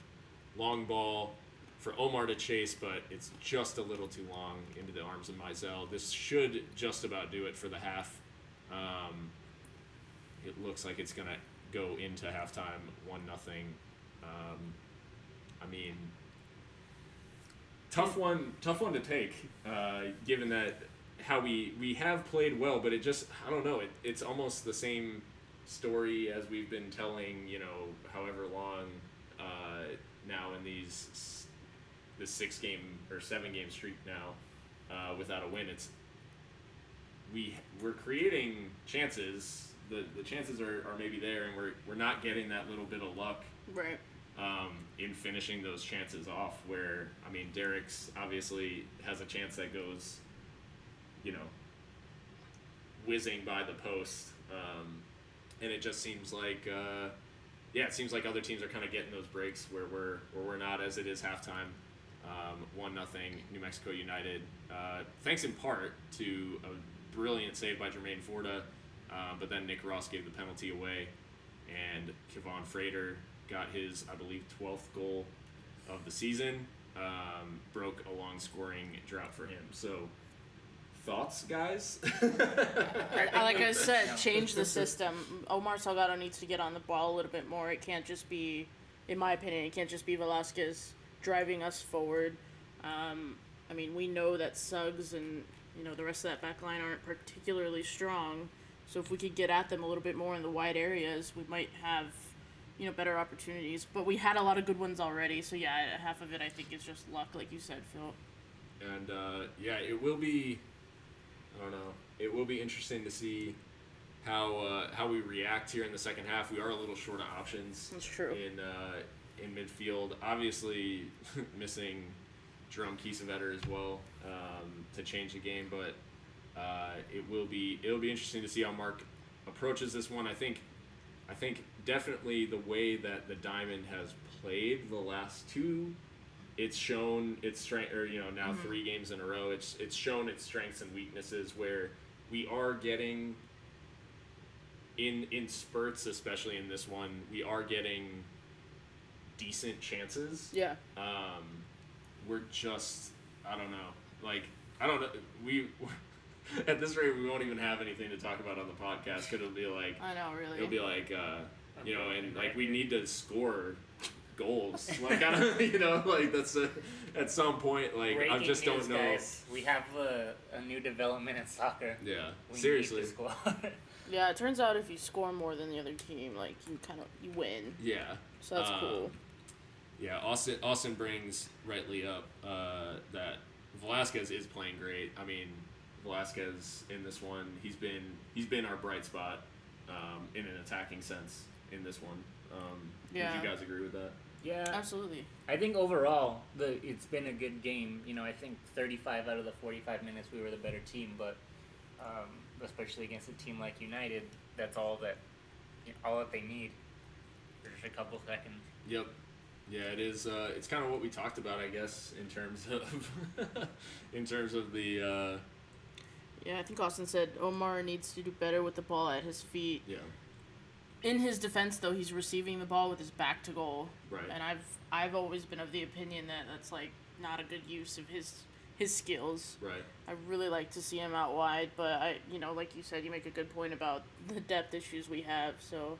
Long ball for Omar to chase, but it's just a little too long into the arms of Mizell. This should just about do it for the half. It looks like it's gonna go into halftime 1-0. I mean, tough one to take, given that how we have played well, but it just, I don't know, it's almost the same story as we've been telling, however long now in this 6-game or 7-game streak now without a win. We're creating chances. The chances are maybe there, and we're not getting that little bit of luck Right. in finishing those chances off. Where, I mean, Derek's obviously has a chance that goes, whizzing by the post, and it just seems like, it seems like other teams are kind of getting those breaks where we're not, as it is halftime, 1-0 New Mexico United. Thanks in part to a brilliant save by Jermaine Forda. But then Nick Ross gave the penalty away, and Kevon Frater got his, I believe, 12th goal of the season. Broke a long scoring drought for him. So, thoughts, guys? Like I said, change the system. Omar Salgado needs to get on the ball a little bit more. It can't just be, in my opinion, it can't just be Velasquez driving us forward. I mean, we know that Suggs and the rest of that back line aren't particularly strong. So if we could get at them a little bit more in the wide areas, we might have, better opportunities. But we had a lot of good ones already. So yeah, half of it I think is just luck, like you said, Phil. And it will be, I don't know, it will be interesting to see how we react here in the second half. We are a little short of options. That's true. In midfield, obviously missing Jerome Kiesewetter as well to change the game, but. It'll be interesting to see how Mark approaches this one. I think definitely the way that the Diamond has played the last two, it's shown its strength. Or now 3 games in a row, it's shown its strengths and weaknesses. Where we are getting in spurts, especially in this one, we are getting decent chances. Yeah. We're just, I don't know. Like, I don't know. At this rate, we won't even have anything to talk about on the podcast because it'll be like, I know, really. It'll be like, and like we need to score goals. Like, I don't, like that's at some point, like Breaking I just news, don't know. Guys. We have a new development in soccer. Yeah, We seriously. need to score. Yeah, it turns out if you score more than the other team, like you win. Yeah. So that's cool. Yeah, Austin brings rightly up that Velasquez is playing great. I mean, Velasquez in this one, he's been our bright spot in an attacking sense in this one. Yeah. Would you guys agree with that? Yeah, Absolutely. I think overall it's been a good game. I think 35 out of the 45 minutes we were the better team, but especially against a team like United, that's all that they need. For just a couple seconds. Yep. Yeah, it is. It's kind of what we talked about, I guess, in terms of the. Yeah, I think Austin said Omar needs to do better with the ball at his feet. Yeah. In his defense, though, he's receiving the ball with his back to goal, Right. and I've always been of the opinion that that's like not a good use of his skills. Right. I really like to see him out wide, but like you said, you make a good point about the depth issues we have. So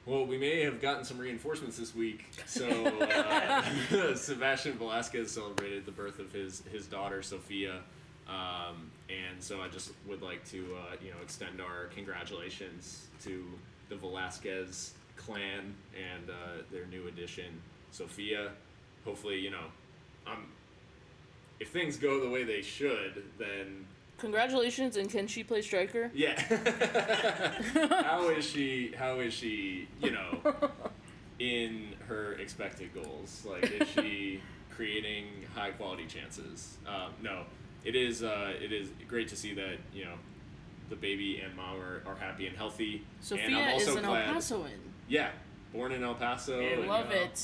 Well, we may have gotten some reinforcements this week. So Sebastian Velasquez celebrated the birth of his daughter Sophia, and so I just would like to extend our congratulations to the Velasquez clan and their new addition, Sophia. Hopefully, if things go the way they should, then congratulations, and can she play striker? yeah. How is she? In her expected goals? Like, is she creating high quality chances? No. It is great to see that the baby and mom are happy and healthy. Sophia and I'm also is an glad, El Pasoan. Yeah, born in El Paso. Ew. And, Love it.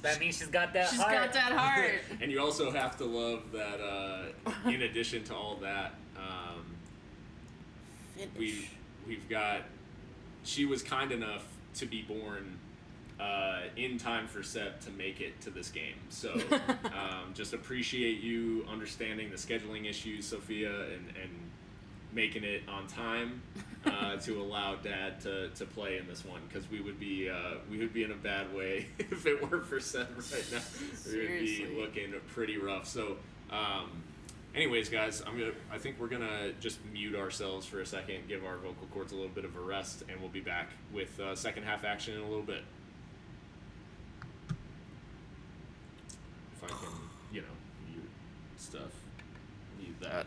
That means she's got that She's heart. got that heart. And you also have to love that. In addition to all that, Finish. we've got. She was kind enough to be born in time for Seb to make it to this game. So just appreciate you understanding the scheduling issues, Sophia, and making it on time to allow Dad to play in this one, because we would be in a bad way if it weren't for Seb right now. We would be Seriously. looking pretty rough. So. Anyways, guys, I think we're gonna just mute ourselves for a second, give our vocal cords a little bit of a rest, and we'll be back with second half action in a little bit. If I can, mute stuff, mute that.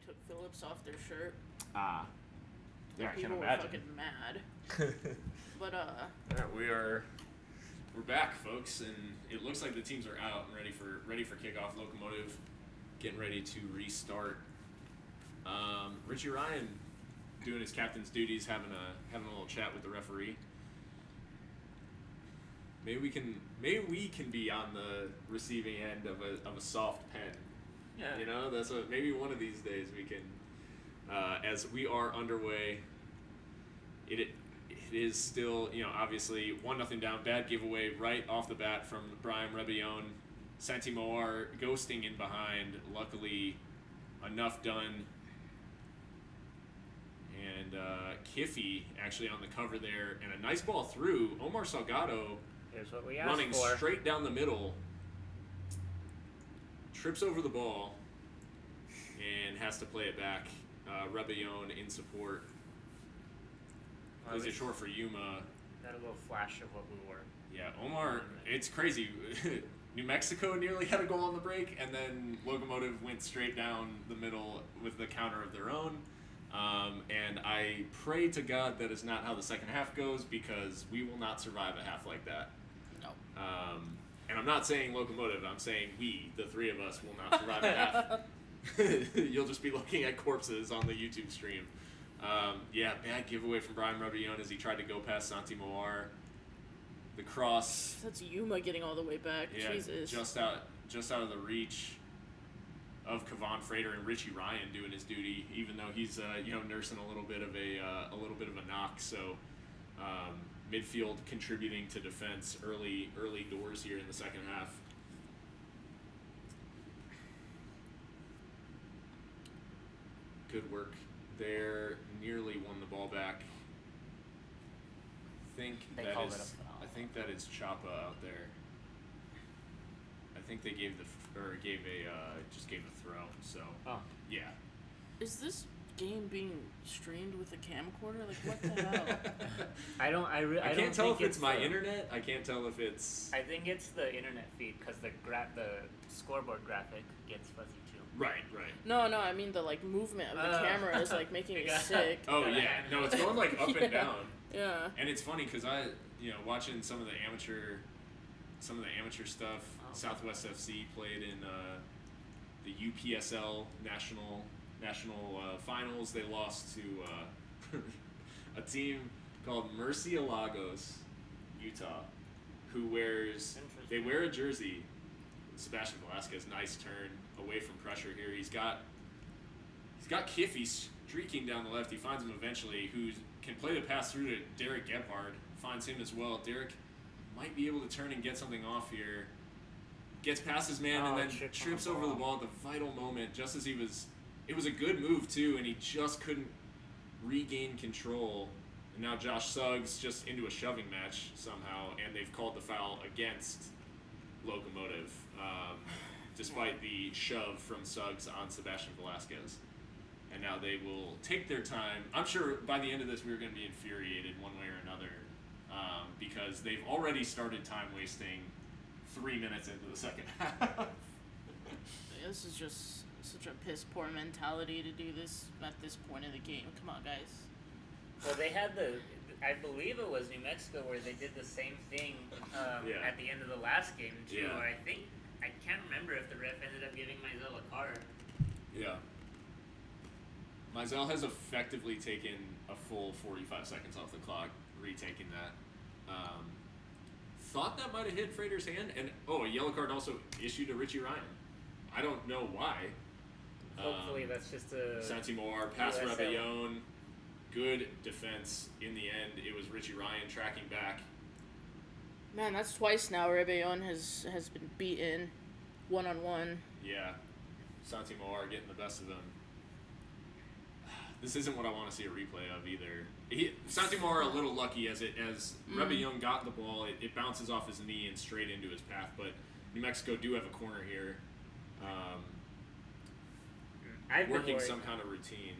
took Phillips off their shirt. Yeah, I can People were imagine. fucking mad. But Yeah, we're back, folks, and it looks like the teams are out and ready for kickoff. Locomotive getting ready to restart. Richie Ryan doing his captain's duties, having a little chat with the referee. Maybe we can be on the receiving end of a soft pen. Yeah. You know, that's maybe one of these days we can. As we are underway, it is still, obviously 1-0 down. Bad giveaway right off the bat from Brian Rebellon. Santi Moar ghosting in behind. Luckily, enough done. And Kiffy actually on the cover there, and a nice ball through. Omar Salgado Here's what we asked running for. straight down the middle, trips over the ball, and has to play it back. Rebellon in support. Plays it short for Yuma. Got a little flash of what we were. Yeah, Omar, it's crazy. New Mexico nearly had a goal on the break, and then Locomotive went straight down the middle with the counter of their own. And I pray to God that is not how the second half goes, because we will not survive a half like that. no. And I'm not saying Locomotive, I'm saying we, the three of us, will not survive a half. You'll just be looking at corpses on the YouTube stream. Bad giveaway from Brian Rebellon as he tried to go past Santi Moar. The cross, That's Yuma getting all the way back. Jesus. just out of the reach of Kevon Frater, and Richie Ryan doing his duty, even though he's nursing a little bit of a knock. So midfield contributing to defense early doors here in the second half. Good work there. Nearly won the ball back. They called it a foul. I think that is Chapa out there. I think they gave just gave a throw. So yeah. Is this game being streamed with a camcorder? Like, what the hell? I I don't can't tell think if it's my the- internet. I can't tell if it's I think it's the internet feed because the scoreboard graphic gets fuzzy too. right. No, I mean the like movement of the camera is like making me sick. Oh yeah, no, it's going like up and down. Yeah. And it's funny because watching some of the amateur stuff. Oh. Southwest FC played in the UPSL national finals. They lost to a team called Murciélagos, Utah, who they wear a jersey. Sebastian Velasquez, nice turn away from pressure here. He's got Kiffy streaking down the left. He finds him eventually, who can play the pass through to Derek Gebhard. Finds him as well. Derek might be able to turn and get something off here. Gets past his man and then trips over the ball at the vital moment, just as it was a good move too, and he just couldn't regain control. And now Josh Suggs just into a shoving match somehow, and they've called the foul against Locomotive, despite the shove from Suggs on Sebastian Velasquez. And now they will take their time. I'm sure by the end of this we're going to be infuriated one way or another, because they've already started time wasting 3 minutes into the second half. This is just such a piss poor mentality to do this at this point in the game. Come on, guys. Well, they had I believe it was New Mexico where they did the same thing at the end of the last game too. Yeah. Or I can't remember if the ref ended up giving Mizell a card. Yeah. Mizell has effectively taken a full 45 seconds off the clock, retaking that. Thought that might have hit Frater's hand, and a yellow card also issued to Richie Ryan. I don't know why. Hopefully that's just a Santi Moar, pass USL. Rebellon, good defense in the end. It was Richie Ryan tracking back. Man, that's twice now Rebellon has been beaten one-on-one. Yeah, Santi Moar getting the best of them. This isn't what I want to see a replay of either. Santi Moar a little lucky as Rebellon got the ball. It bounces off his knee and straight into his path, but New Mexico do have a corner here. Working some kind of routine.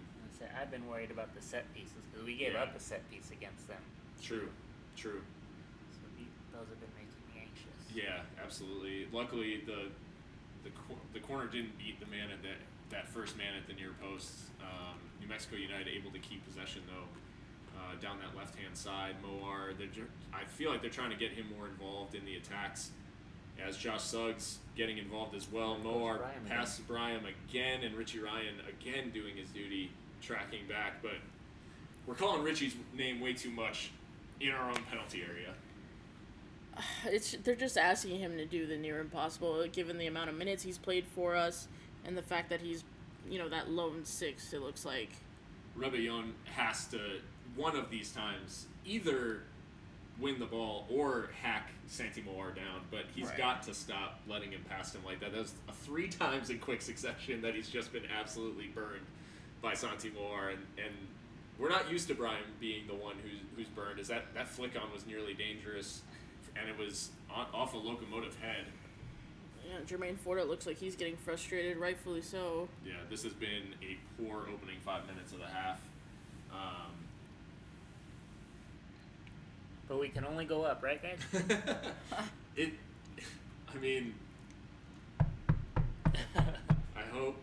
I've been worried about the set pieces because we gave up a set piece against them. True. So those have been making me anxious. Yeah, absolutely. Luckily, the corner didn't beat the man that first man at the near post. New Mexico United able to keep possession though. Down that left-hand side, Moar. I feel like they're trying to get him more involved in the attacks. As Josh Suggs getting involved as well. Moar passes Bryan again, and Richie Ryan again doing his duty, tracking back. But we're calling Richie's name way too much in our own penalty area. They're just asking him to do the near impossible, given the amount of minutes he's played for us, and the fact that he's, that lone six. It looks like Rebellon has to, one of these times, either win the ball or hack Santi Moar down, but he's got to stop letting him pass him like that. That's 3 times in quick succession that he's just been absolutely burned by Santi Moar, and we're not used to Bryan being the one who's burned. Is that flick on was nearly dangerous, and it was off a Locomotive head. Yeah, Jermaine Ford, it looks like he's getting frustrated, rightfully so. Yeah, this has been a poor opening 5 minutes of the half. But we can only go up, right, guys? I mean, I hope.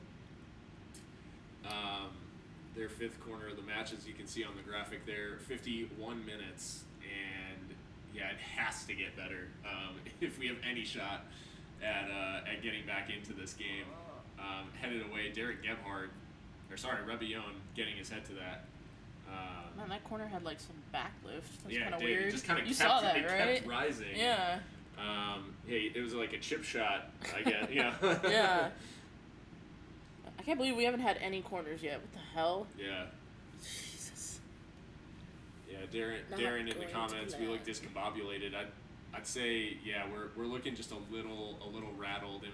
Their 5th corner of the match, as you can see on the graphic there, 51 minutes, and yeah, it has to get better if we have any shot at getting back into this game. Headed away, Derek Rebellon getting his head to that. Man, that corner had like some backlift. That's kind of weird. weird. It just kind of saw that, right? kept rising. Yeah. It was like a chip shot, I guess. Yeah. Yeah. I can't believe we haven't had any corners yet. What the hell? Yeah. Jesus. Yeah, Darren in the comments, we look discombobulated. I'd say, yeah, we're looking just a little rattled, and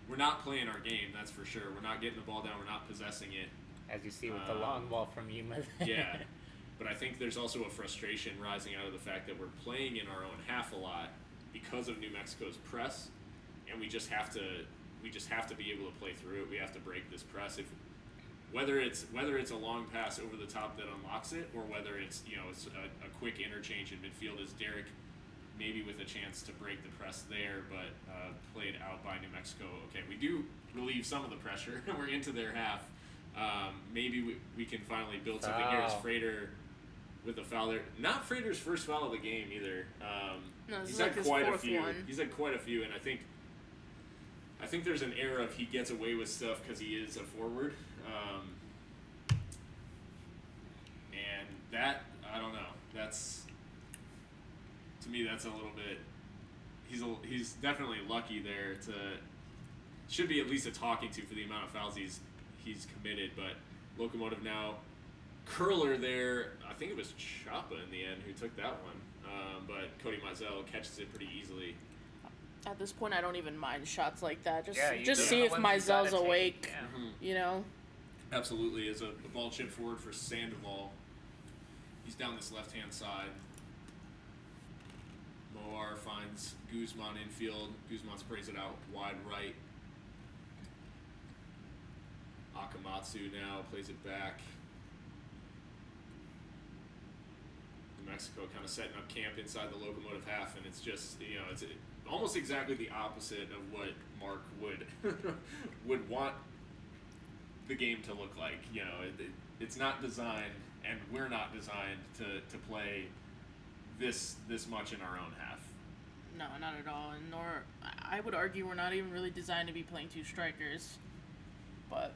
we're not playing our game. That's for sure. We're not getting the ball down. We're not possessing it. As you see with the long ball from Yuma. Yeah, but I think there's also a frustration rising out of the fact that we're playing in our own half a lot because of New Mexico's press, and we just have to be able to play through it. We have to break this press. Whether it's a long pass over the top that unlocks it, or whether it's it's a quick interchange in midfield as Derek maybe with a chance to break the press there, but played out by New Mexico. Okay, we do relieve some of the pressure. We're into their half. Maybe we can finally build something here. As Frater with a foul there. Not Frater's first foul of the game either. No, he's had quite a few. One. He's had quite a few, and I think there's an era of he gets away with stuff because he is a forward. And that, I don't know. To me, that's a little bit. He's definitely lucky there. Should be at least a talking to for the amount of fouls he's committed. But Locomotive now, curler there. I think it was Chapa in the end who took that one. But Cody Mizell catches it pretty easily. At this point, I don't even mind shots like that. You Just see if Mizell's awake. Yeah. Absolutely, as a ball chip forward for Sandoval. He's down this left-hand side. Moar finds Guzman infield. Guzman sprays it out wide right. Akamatsu now plays it back. New Mexico kind of setting up camp inside the Locomotive half, and it's just, it's almost exactly the opposite of what Mark would want the game to look like. It's not designed, and we're not designed to play this much in our own half. No, not at all. And nor, I would argue, we're not even really designed to be playing 2 strikers. But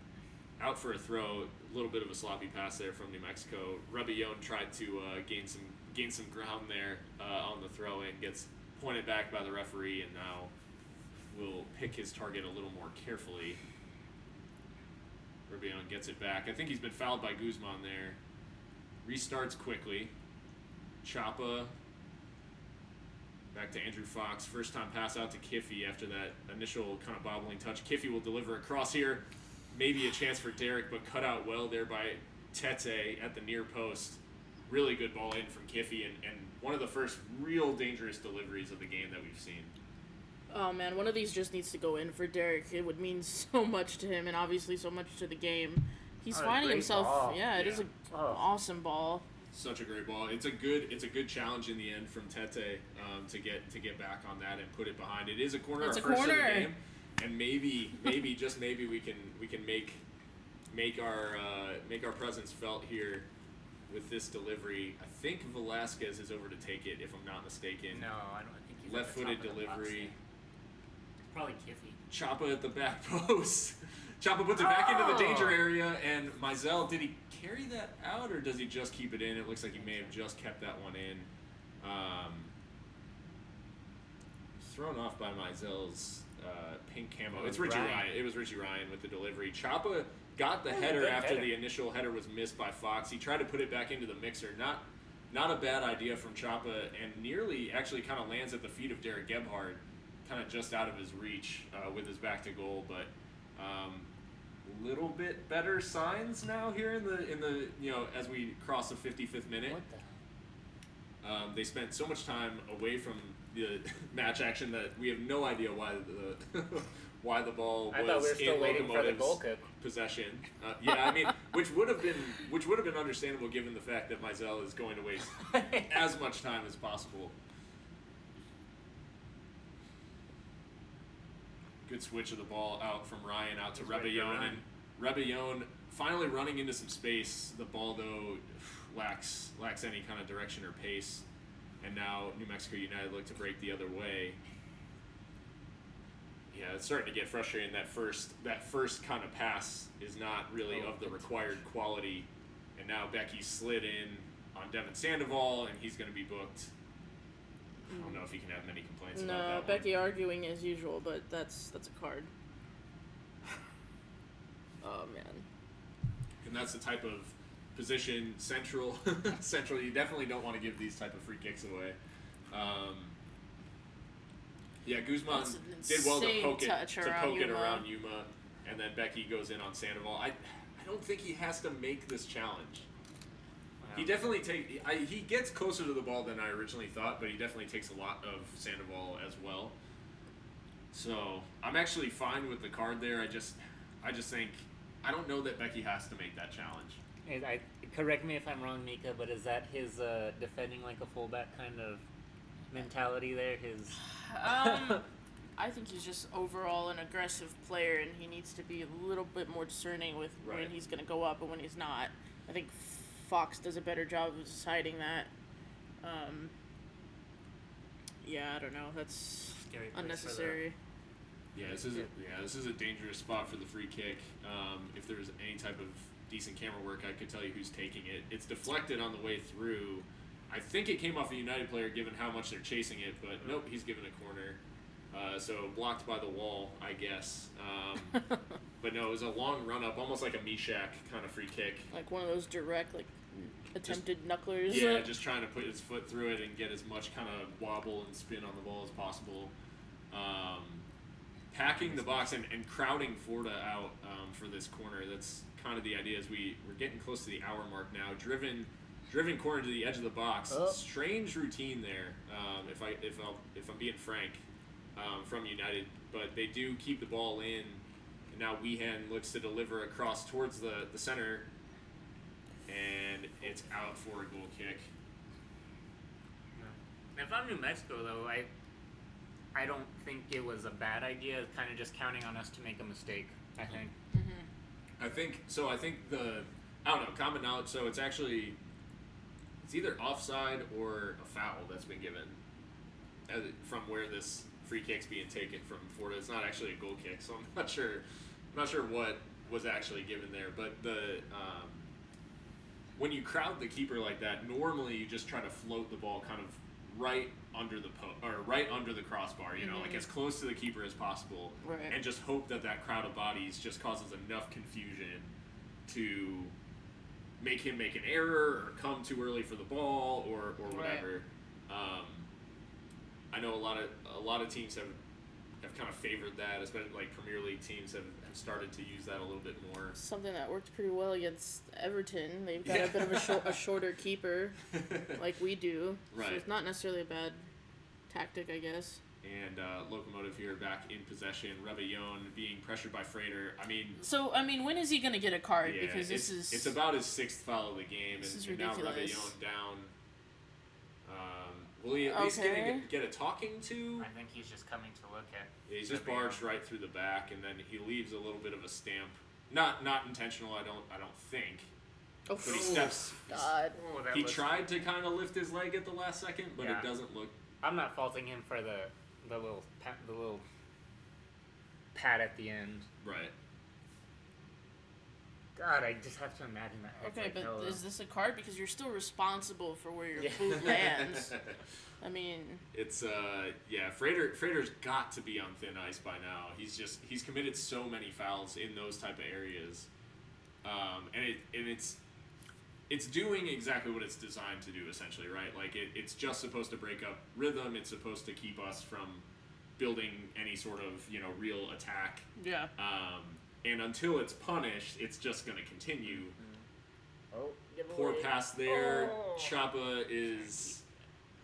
out for a throw, a little bit of a sloppy pass there from New Mexico. Rebellon tried to gain some ground there on the throw and gets pointed back by the referee, and now will pick his target a little more carefully. Rebellon gets it back. I think he's been fouled by Guzman there. Restarts quickly. Chapa back to Andrew Fox. First time pass out to Kiffey after that initial kind of bobbling touch. Kiffey will deliver across here. Maybe a chance for Derek, but cut out well there by Tete at the near post. Really good ball in from Kiffey, and one of the first real dangerous deliveries of the game that we've seen. Oh man, one of these just needs to go in for Derek. It would mean so much to him, and obviously so much to the game. He's finding himself. Ball. It is an awesome ball. Such a great ball. It's a good challenge in the end from Tete to get back on that and put it behind. It is a corner. It's our a first corner. of the game, and maybe just maybe we can make make our presence felt here with this delivery. I think Velasquez is over to take it, if I'm not mistaken. No, I don't think he's Left-footed at the top of the box delivery. there. Probably Kiffy. Chapa at the back post. Chapa puts it back into the danger area, and Mizell, did he carry that out, or does he just keep it in? It looks like he may have just kept that one in. Thrown off by Mizell's pink camo. It's Richie Ryan. It was Richie Ryan with the delivery. Chapa got the header after the initial header was missed by Fox. He tried to put it back into the mixer. Not a bad idea from Chapa, and nearly actually kind of lands at the feet of Derek Gebhardt, kind of just out of his reach with his back to goal. But little bit better signs now here in the as we cross the 55th minute. What the? They spent so much time away from the match action that we have no idea why the ball I was thought we were still in waiting for the Locomotive's goal kick. possession. I mean, which would have been understandable given the fact that Mizell is going to waste as much time as possible. Good switch of the ball out from Ryan out to Rebellon, and Rebellon finally running into some space. The ball though lacks any kind of direction or pace, and now New Mexico United look to break the other way. Yeah, it's starting to get frustrating. That first kind of pass is not really of the required quality, and now Becky slid in on Devin Sandoval, and he's going to be booked. I don't know if he can have many complaints about that. No, Becky arguing as usual, but that's a card. Oh man. And that's the type of position central. You definitely don't want to give these type of free kicks away. Guzman did well to poke it around Yuma, and then Becky goes in on Sandoval. I don't think he has to make this challenge. He definitely he gets closer to the ball than I originally thought, but he definitely takes a lot of Sandoval as well. So I'm actually fine with the card there. I just think I don't know that Becky has to make that challenge. Correct me if I'm wrong, Mika, but is that his defending like a fullback kind of mentality there? I think he's just overall an aggressive player, and he needs to be a little bit more discerning with when he's going to go up and when he's not. I think Fox does a better job of deciding that. I don't know. That's Scary place unnecessary. This is a dangerous spot for the free kick. If there's any type of decent camera work, I could tell you who's taking it. It's deflected on the way through. I think it came off a United player given how much they're chasing it, but nope, he's given a corner. So blocked by the wall, I guess. But no, it was a long run up, almost like a Mishak kind of free kick. Like one of those direct, attempted knucklers. Yeah, just trying to put his foot through it and get as much kind of wobble and spin on the ball as possible. Packing the box and crowding Forda out for this corner. That's kind of the idea. As we're getting close to the hour mark now. Driven corner to the edge of the box. Oh. Strange routine there. If I'm being frank, from United, but they do keep the ball in. And now Weehan looks to deliver across towards the center, and it's out for a goal kick. Yeah. If I'm New Mexico, though, I don't think it was a bad idea. Kind of just counting on us to make a mistake. I think. Mm-hmm. I think common knowledge. So it's either offside or a foul that's been given from where this free kick's being taken from Forda. It's not actually a goal kick, so I'm not sure what was actually given there. But when you crowd the keeper like that, normally you just try to float the ball kind of right under the crossbar, like as close to the keeper as possible, and just hope that crowd of bodies just causes enough confusion to make him make an error or come too early for the ball or whatever. I know a lot of teams have kind of favored that, especially like Premier League teams have started to use that a little bit more. Something that worked pretty well against Everton. They've got a bit of a shorter keeper, like we do. Right. So it's not necessarily a bad tactic, I guess. And Locomotive here back in possession. Rebellon being pressured by Frater. When is he going to get a card? Yeah, because it's about his sixth foul of the game, and now ridiculous. Rebellon down. Will he at least get a talking to? I think he's just coming to look at. Yeah, he's just barged right through the back, and then he leaves a little bit of a stamp Not intentional. I don't think. Oh, But he steps. God. Oh, that He was- tried to kind of lift his leg at the last second, but Yeah. it doesn't look. I'm not faulting him for the little pat at the end. Right. God, I just have to imagine that. It's Okay, like, but no, is this a card? Because you're still responsible for where your Yeah. boot lands. I mean, It's Frater's got to be on thin ice by now. He's committed so many fouls in those type of areas, and it's doing exactly what it's designed to do essentially, right? Like it's just supposed to break up rhythm. It's supposed to keep us from building any sort of real attack. yeah. And until it's punished, it's just going to continue. Oh, give Poor away. pass there. Oh. Chapa is.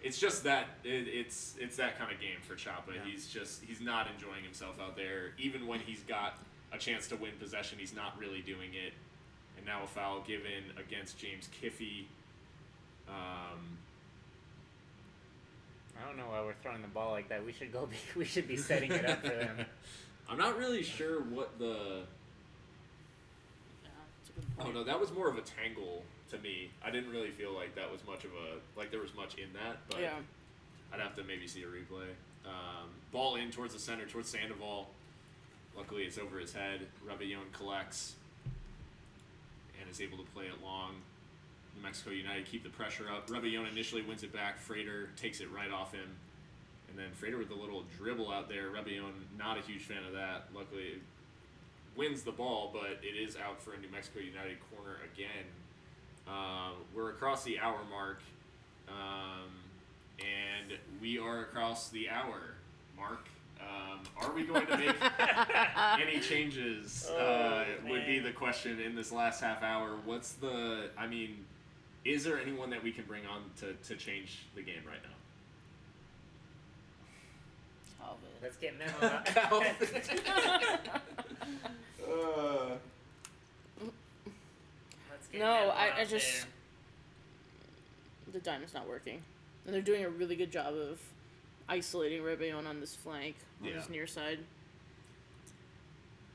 It's just that it's that kind of game for Chapa. Yeah. He's not enjoying himself out there. Even when he's got a chance to win possession, he's not really doing it. And now a foul given against James Kiffey. I don't know why we're throwing the ball like that. We should be setting it up for them. I'm not really sure what the. Yeah, it's a good point. Oh no, that was more of a tangle to me. I didn't really feel like that was much of a there was much in that, but Yeah. I'd have to maybe see a replay. Ball in towards the center, towards Sandoval. Luckily, it's over his head. Rebellon collects and is able to play it long. New Mexico United keep the pressure up. Rebellon initially wins it back. Frater takes it right off him. And then Frater with a little dribble out there. Rebellon, not a huge fan of that. Luckily, it wins the ball, but it is out for a New Mexico United corner again. We're across the hour mark, and we are across the hour mark. Are we going to make any changes? Would be the question in this last half hour. Is there anyone that we can bring on to change the game right now? Calvin. Let's get Memo out. Let's get No, Memo I out just. there. The diamond's not working. And they're doing a really good job of isolating Rebellon on this flank, on Yeah. his near side.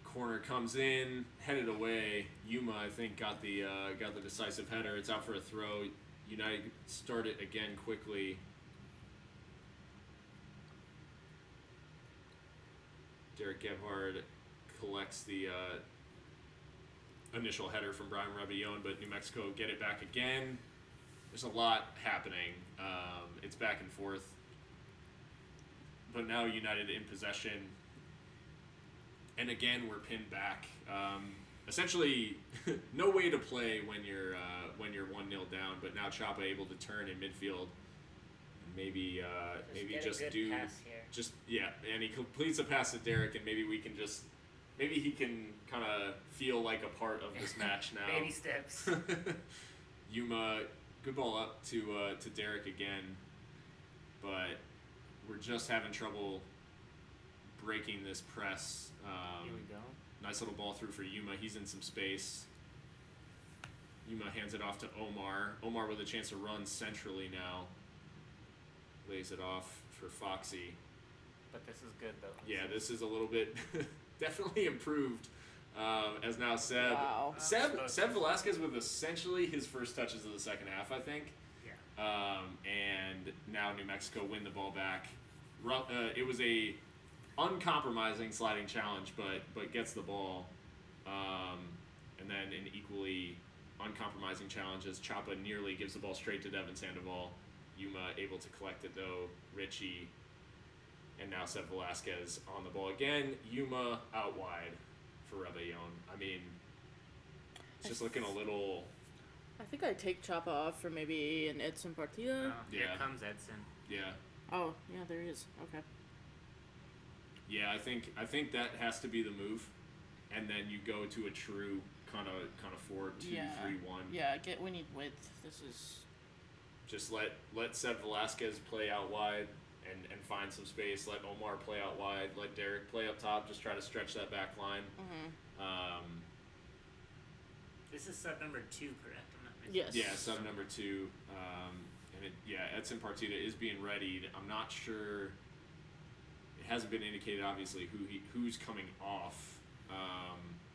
Corner comes in, headed away. Yuma, I think, got the decisive header. It's out for a throw. United start it again quickly. Derek Gebhard collects the initial header from Brian Rebellon, but New Mexico get it back again. There's a lot happening. It's back and forth. But now United in possession. And again, we're pinned back. Essentially, no way to play when you're 1-0 down. But now Chapa able to turn in midfield. Maybe get a just good do pass here. and he completes a pass to Derek, and maybe he can kind of feel like a part of this match now. Baby steps. Yuma, good ball up to Derek again, but we're just having trouble breaking this press. Here we go. Nice little ball through for Yuma. He's in some space. Yuma hands it off to Omar. Omar with a chance to run centrally now. Lays it off for Foxy. But this is good, though. Yeah, this is a little bit definitely improved. As now Seb, Wow. Seb Velasquez with essentially his first touches of the second half, I think. Yeah. And now New Mexico win the ball back. It was a uncompromising sliding challenge, but gets the ball. And then an equally uncompromising challenge as Chapa nearly gives the ball straight to Devin Sandoval. Yuma able to collect it though. Richie. And now Seb Velasquez on the ball again. Yuma out wide for Rebellon. I mean, it's just looking a little. I think I'd take Chapa off for maybe an Edson Partida. Oh, here Yeah. comes Edson. Yeah. Oh, yeah, there he is. Okay. Yeah, I think that has to be the move. And then you go to a true kind of 4-2-3-1. Yeah, we need width. This is. Just let Seb Velasquez play out wide and find some space. Let Omar play out wide. Let Derek play up top. Just try to stretch that back line. Mm-hmm. This is sub number 2, correct? I'm not missing. Yes. Yeah, sub number 2. Edson Partida is being readied. I'm not sure. It hasn't been indicated, obviously, who's coming off.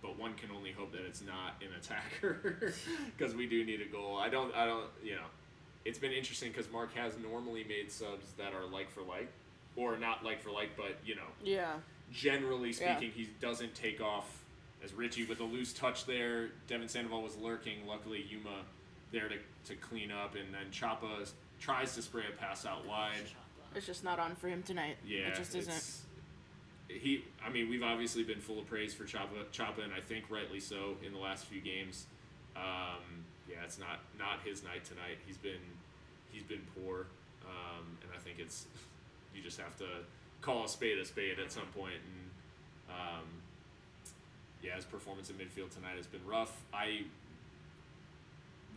But one can only hope that it's not an attacker because we do need a goal. I don't, it's been interesting because Mark has normally made subs that are like for like, or not like for like, but, Yeah. generally speaking, he doesn't take off as Richie with a loose touch there. Devin Sandoval was lurking. Luckily, Yuma there to clean up, and then Chapa tries to spray a pass out wide. It's just not on for him tonight. Yeah, it just isn't. We've obviously been full of praise for Chapa, and I think rightly so in the last few games. It's not his night tonight. He's been poor, and I think you just have to call a spade at some point. And his performance in midfield tonight has been rough. I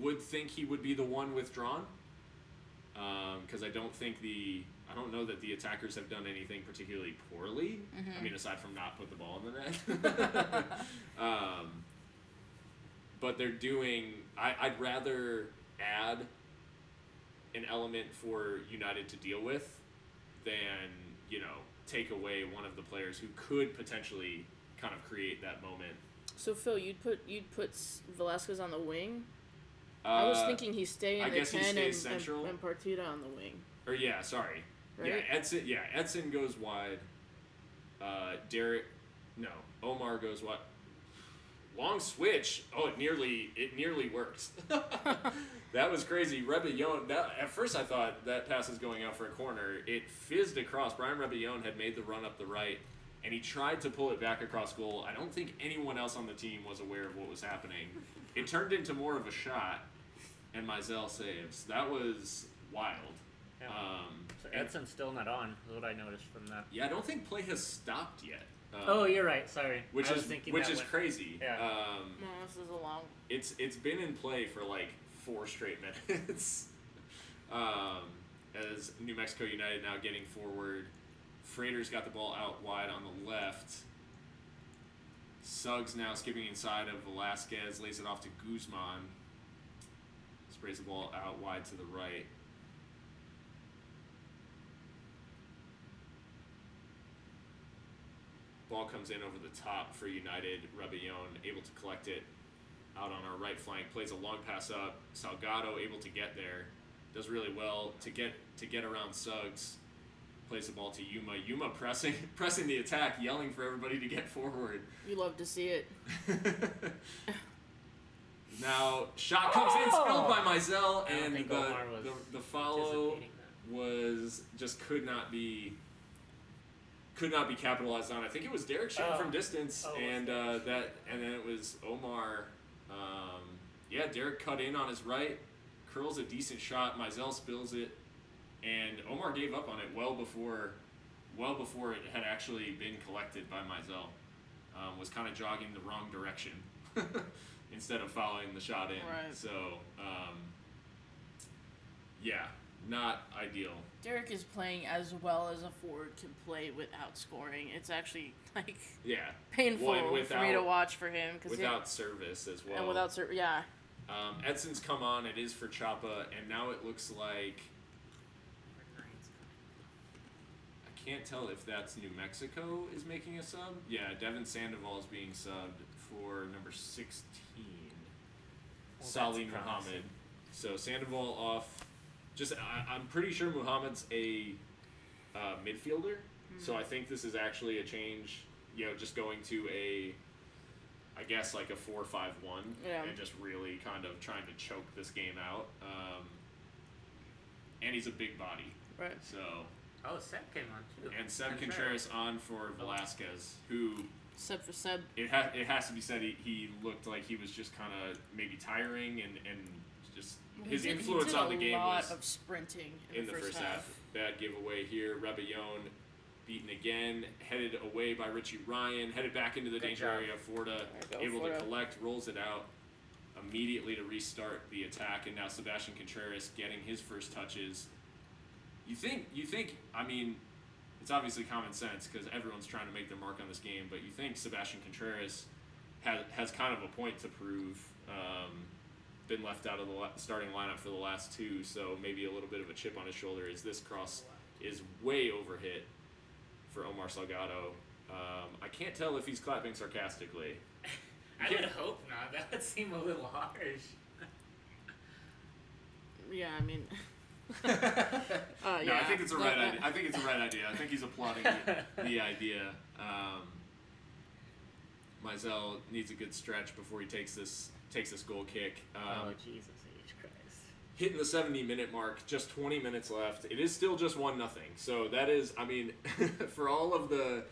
would think he would be the one withdrawn, because I don't know that the attackers have done anything particularly poorly. Mm-hmm. I mean, aside from not put the ball in the net. But they're doing. I'd rather add an element for United to deal with than take away one of the players who could potentially kind of create that moment. So Phil, you'd put Velasquez on the wing. I was thinking he's staying in the 10 and Partida on the wing. Or sorry. Right? Edson goes wide. Omar goes wide. Long switch. Oh, it nearly worked. That was crazy. Rebellon, at first I thought that pass was going out for a corner. It fizzed across. Brian Rebellon had made the run up the right, and he tried to pull it back across goal. I don't think anyone else on the team was aware of what was happening. It turned into more of a shot, and Mizell saves. That was wild. Yeah. So Edson's still not on, is what I noticed from that. Yeah, I don't think play has stopped yet. You're right. Sorry. Which is crazy. Yeah. No, this is a long. It's been in play for like 4 straight minutes. As New Mexico United now getting forward. Freighter's got the ball out wide on the left. Suggs now skipping inside of Velasquez, lays it off to Guzman. Sprays the ball out wide to the right. Ball comes in over the top for United. Rebellon able to collect it out on our right flank. Plays a long pass up. Salgado able to get there. Does really well to get around Suggs. Plays the ball to Yuma. Yuma pressing the attack, yelling for everybody to get forward. You love to see it. Now, shot comes in, spilled by Mizell, and the follow was just could not be capitalized on. I think it was Derek shooting from distance, and then it was Omar. Derek cut in on his right, curls a decent shot. Mizell spills it, and Omar gave up on it well before it had actually been collected by Mizell. Was kind of jogging the wrong direction instead of following the shot in. Right. So, not ideal. Derek is playing as well as a forward can play without scoring. It's actually painful for me to watch for him without service as well. And without service, yeah. Edson's come on. It is for Chapa, and now it looks like I can't tell if that's New Mexico is making a sub. Yeah, Devin Sandoval is being subbed for number 16, Salih Muhammad. So Sandoval off. I'm pretty sure Muhammad's a midfielder, so I think this is actually a change. Just going to I guess like a 4-5-1, and just really kind of trying to choke this game out. And he's a big body, right? So. Seb came on too. And Seb Contreras on for Velasquez, who. Seb for Seb. It has to be said he looked like he was just kind of maybe tiring and just. His influence on the game was a lot of sprinting in the first half. Bad giveaway here. Rebellon beaten again, headed away by Richie Ryan, headed back into the danger area. Forda able to collect, rolls it out immediately to restart the attack, and now Sebastian Contreras getting his first touches. You think? I mean, it's obviously common sense because everyone's trying to make their mark on this game, but you think Sebastian Contreras has kind of a point to prove. Been left out of the starting lineup for the last 2, so maybe a little bit of a chip on his shoulder as this cross is way overhit for Omar Salgado. I can't tell if he's clapping sarcastically. I would hope not. That would seem a little harsh. No, I think it's a right idea. I think it's a right idea. I think he's applauding the idea. Mizell needs a good stretch before he takes this goal kick. Oh, Jesus H. Christ. Hitting the 70-minute mark, just 20 minutes left. It is still just 1-0. So that is, for all of the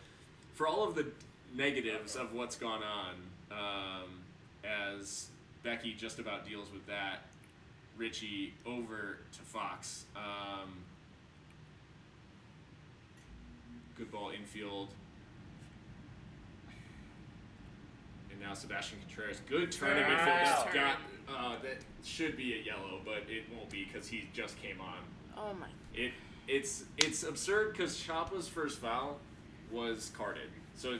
negatives of what's gone on, as Becky just about deals with that, Richie over to Fox. Good ball infield. And now Sebastian Contreras. Good turn in midfield. That should be a yellow, but it won't be because he just came on. Oh my. It's absurd because Chapa's first foul was carded. So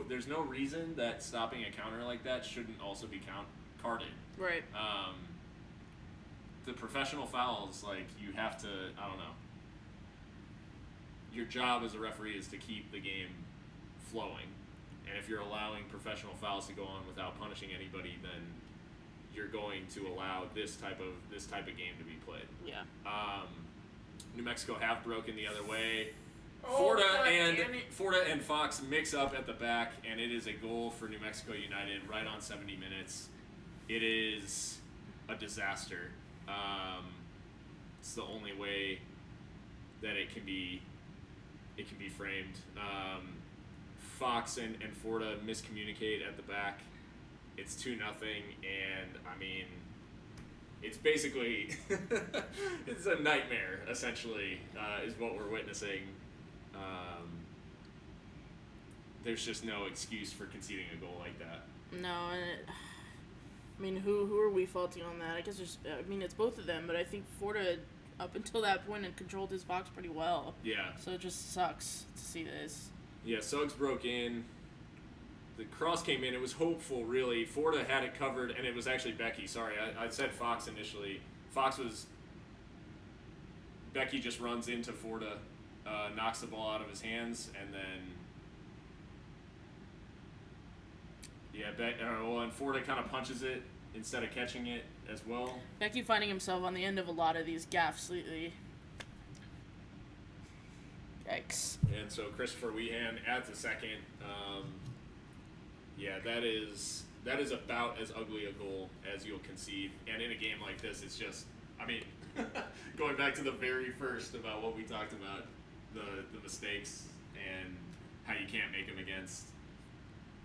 there's no reason that stopping a counter like that shouldn't also be carded. Right. The professional fouls, like, you have to, I don't know. Your job as a referee is to keep the game flowing. And if you're allowing professional fouls to go on without punishing anybody, then you're going to allow this type of game to be played. Yeah. New Mexico have broken the other way. Oh, Forta and Fox mix up at the back, and it is a goal for New Mexico United right on 70 minutes. It is a disaster. It's the only way that it can be framed. Fox and Forta miscommunicate at the back. It's 2-0, and it's basically it's a nightmare. Essentially, is what we're witnessing. There's just no excuse for conceding a goal like that. No, and who are we faulting on that? I guess it's both of them, but I think Forta, up until that point, had controlled his box pretty well. Yeah. So it just sucks to see this. Yeah, Suggs broke in. The cross came in. It was hopeful, really. Forta had it covered, and it was actually Becky. Sorry, I said Fox initially. Becky just runs into Forta, knocks the ball out of his hands, and then... and Forta kind of punches it instead of catching it as well. Becky finding himself on the end of a lot of these gaffes lately. Yikes. And so Christopher Weehan adds a second. That is about as ugly a goal as you'll concede. And in a game like this, it's just, going back to the very first about what we talked about, the mistakes and how you can't make them against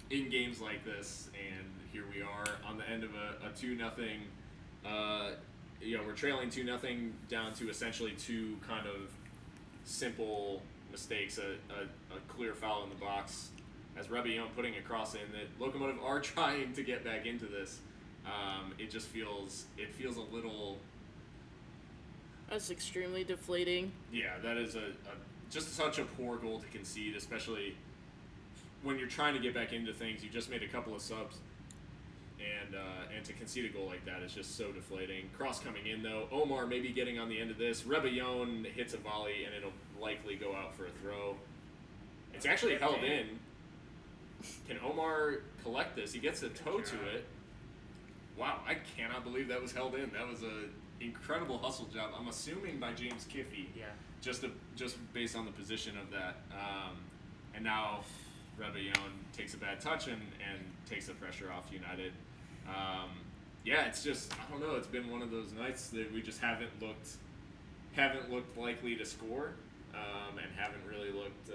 in games like this. And here we are on the end of a 2-0. We're trailing 2-0 down to essentially two kind of simple mistakes, a clear foul in the box, as Rebellon putting a cross in that Locomotive are trying to get back into this. It feels a little... That's extremely deflating. Yeah, that is just such a poor goal to concede, especially when you're trying to get back into things. You just made a couple of subs, and to concede a goal like that is just so deflating. Cross coming in, though. Omar maybe getting on the end of this. Rebellon hits a volley, and it'll likely go out for a throw. It's actually held in. Can Omar collect this? He gets a toe to it. Wow, I cannot believe that was held in. That was an incredible hustle job. I'm assuming by James Kiffey. Yeah. Just based on the position of that. And now Rebellon takes a bad touch and takes the pressure off United. It's just, I don't know, it's been one of those nights that we just haven't looked likely to score, and haven't really looked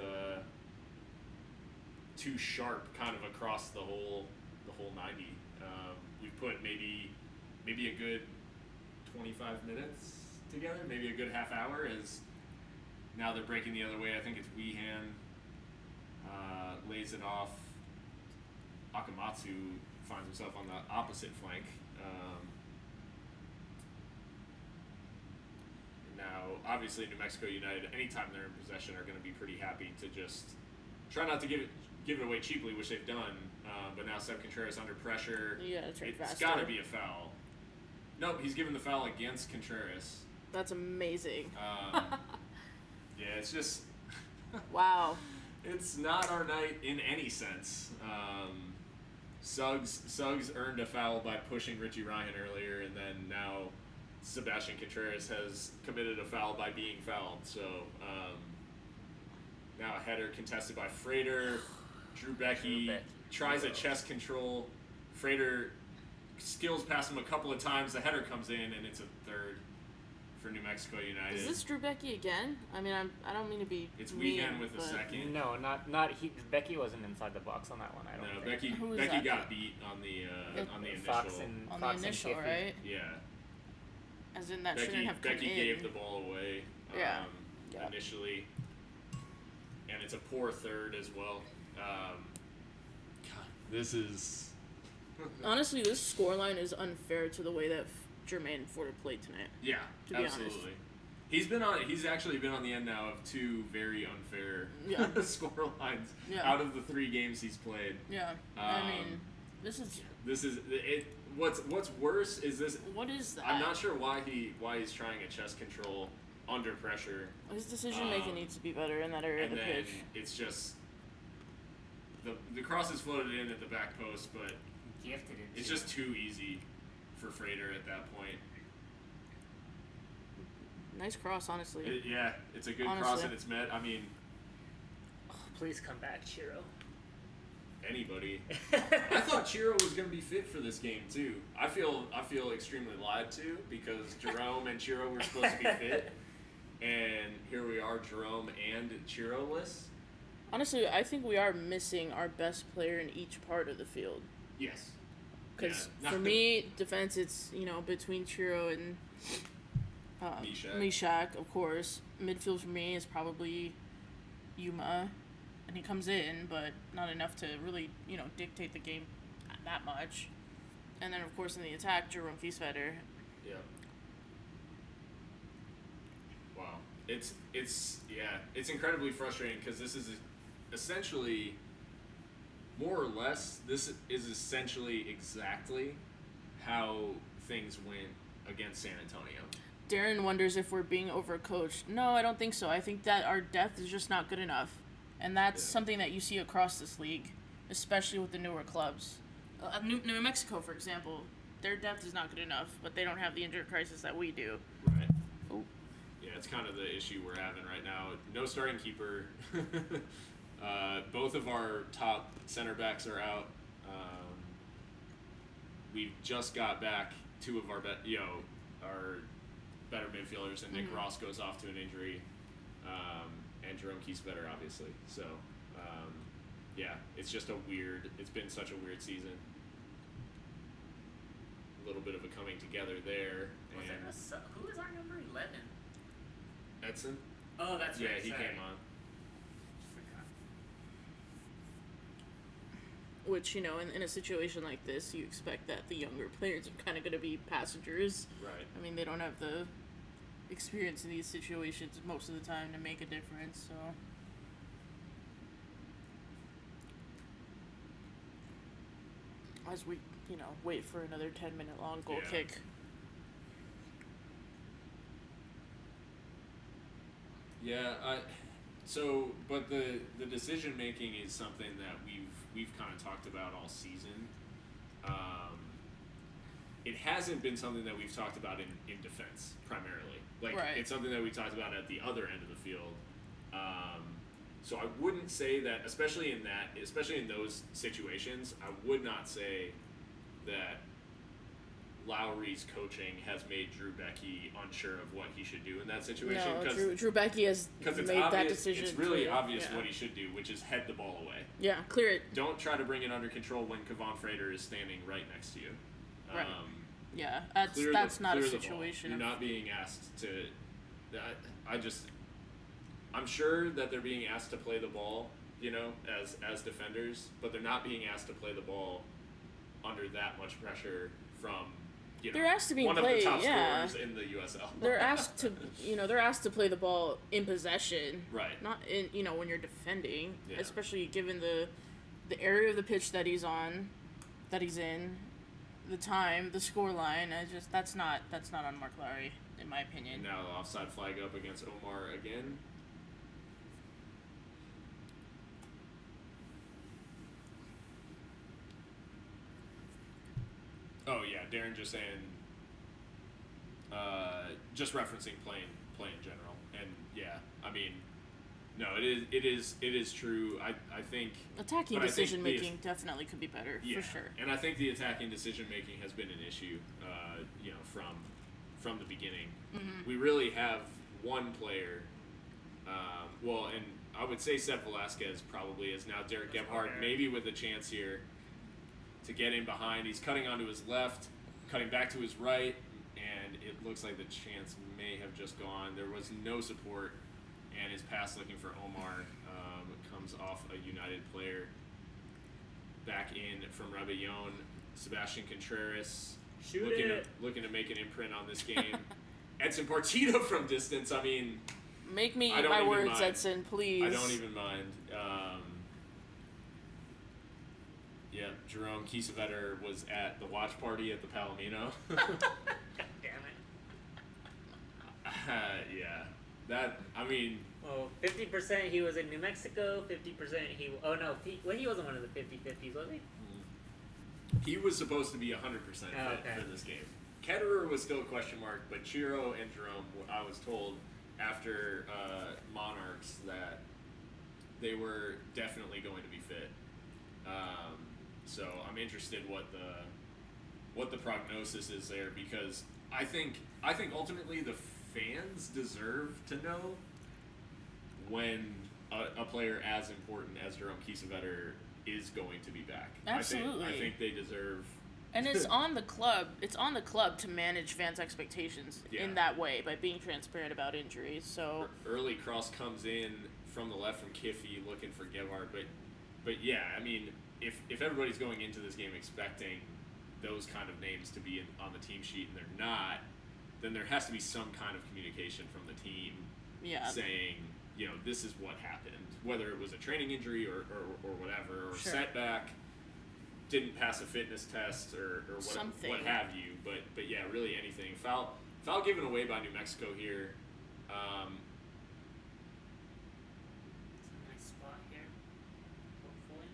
too sharp kind of across the whole 90. We've put maybe a good 25 minutes together, maybe a good half hour, as now they're breaking the other way. I think it's Weehan lays it off. Akamatsu finds himself on the opposite flank. Now, obviously, New Mexico United, anytime they're in possession, are going to be pretty happy to just try not to give it away cheaply, which they've done. But now Seb Contreras under pressure. Yeah, it's right faster. It's got to be a foul. Nope, he's given the foul against Contreras. That's amazing. It's just... Wow. It's not our night in any sense. Suggs earned a foul by pushing Richie Ryan earlier, and then now Sebastian Contreras has committed a foul by being fouled. So now a header contested by Frater. Drew Becky tries a chest control. Frater skills past him a couple of times. The header comes in, and it's a third for New Mexico United. Is this Drew Becky again? I mean, I don't mean to be. It's mean, Weekend with a second. No, not he. Becky wasn't inside the box on that one. I don't think. Becky got beat on the initial. Fox the initial, and right? Yeah. As in that shouldn't have come Becky in. gave the ball away. Yeah. Initially, and it's a poor third as well. God, this is. Honestly, this scoreline is unfair to the way that Jermaine Ford played tonight. Yeah, to be absolutely. He's actually been on the end now of two very unfair score lines out of the 3 games he's played. Yeah, I mean, this is it. What's worse is this. What is that? I'm not sure why he's trying a chest control under pressure. His decision making needs to be better in that area of the pitch. It's just the cross is floated in at the back post, but gifted it. It's just too easy for Frater at that point. Nice cross, honestly. It's a good cross and it's met. I mean, please come back, Chiro. Anybody. I thought Chiro was going to be fit for this game too. I feel extremely lied to because Jerome and Chiro were supposed to be fit, and here we are, Jerome and Chiro-less. Honestly, I think we are missing our best player in each part of the field. Yes. Because for me, defense, it's between Chiro and Mishak, of course. Midfield for me is probably Yuma, and he comes in, but not enough to really, dictate the game that much. And then, of course, in the attack, Jerome Kieswetter. Yeah. Wow. It's incredibly frustrating because this is essentially, more or less, this is essentially exactly how things went against San Antonio. Darren wonders if we're being overcoached. No, I don't think so. I think that our depth is just not good enough. And that's something that you see across this league, especially with the newer clubs. New Mexico, for example, their depth is not good enough, but they don't have the injury crisis that we do. Right. Oh. Yeah, it's kind of the issue we're having right now. No starting keeper. Both of our top center backs are out. We've just got back 2 of our our better midfielders, and Nick Ross goes off to an injury, and Jerome Kieswetter, obviously. So, it's just it's been such a weird season. A little bit of a coming together there. Who is our number 11? Edson? Oh, that's right. Yeah, he came on. Which, in a situation like this, you expect that the younger players are kind of going to be passengers. Right. I mean, they don't have the experience in these situations most of the time to make a difference, so. As we, wait for another 10-minute long goal kick. Yeah, but the decision making is something that we've kind of talked about all season. It hasn't been something that we've talked about in defense primarily. It's something that we talked about at the other end of the field. So I wouldn't say that, especially in those situations, I would not say that Lowry's coaching has made Drew Becky unsure of what he should do in that situation. No, Drew Becky has made that decision. It's really obvious what he should do, which is head the ball away. Yeah, clear it. Don't try to bring it under control when Kevon Frater is standing right next to you. Right. Yeah, that's not a situation. You're not being asked to. I'm sure that they're being asked to play the ball, as defenders, but they're not being asked to play the ball under that much pressure from. They're asked to be one played, of the top scorers in the USL. They're asked to play the ball in possession, right? Not in when you're defending, Yeah. especially given the area of the pitch that he's in, the time, the score line. That's not on Mark Lowry, in my opinion. Now the offside flag up against Omar again. Oh yeah, Darren just saying, just referencing play in general, and yeah, I mean, no, it is true. I think attacking but I think decision making definitely could be better yeah, for sure. and I think the attacking decision making has been an issue, from the beginning. Mm-hmm. We really have one player. And I would say Seth Velasquez probably is now Derek Gebhardt, maybe with a chance here to get in behind. He's cutting onto his left, cutting back to his right, and it looks like the chance may have just gone. There was no support, and his pass looking for Omar comes off a United player. Back in from Rebellon, Sebastian Contreras looking to make an imprint on this game. Edson Partito from distance. I mean, make me I eat don't my even words, mind. Edson, please. I don't even mind. Yeah, Jerome Kiesewetter was at the watch party at the Palomino. God damn it. Yeah, that, I mean... Well, 50% he was in New Mexico, 50% he... Oh, no, he wasn't one of the 50-50s, was he? He was supposed to be 100% fit okay. for this game. Ketterer was still a question mark, but Chiro and Jerome, I was told after Monarchs that they were definitely going to be fit. So I'm interested what the prognosis is there, because I think ultimately the fans deserve to know when a player as important as Jerome Kiesewetter is going to be back. Absolutely. I think they deserve. And it's on the club. It's on the club to manage fans' expectations in that way by being transparent about injuries. So early cross comes in from the left from Kiffey looking for Gebhardt, but yeah, I mean, if everybody's going into this game expecting those kind of names to be on the team sheet and they're not, then there has to be some kind of communication from the team saying, this is what happened, whether it was a training injury or whatever, or setback, didn't pass a fitness test or what have you. But yeah, really anything. Foul given away by New Mexico here. It's a nice spot here, hopefully.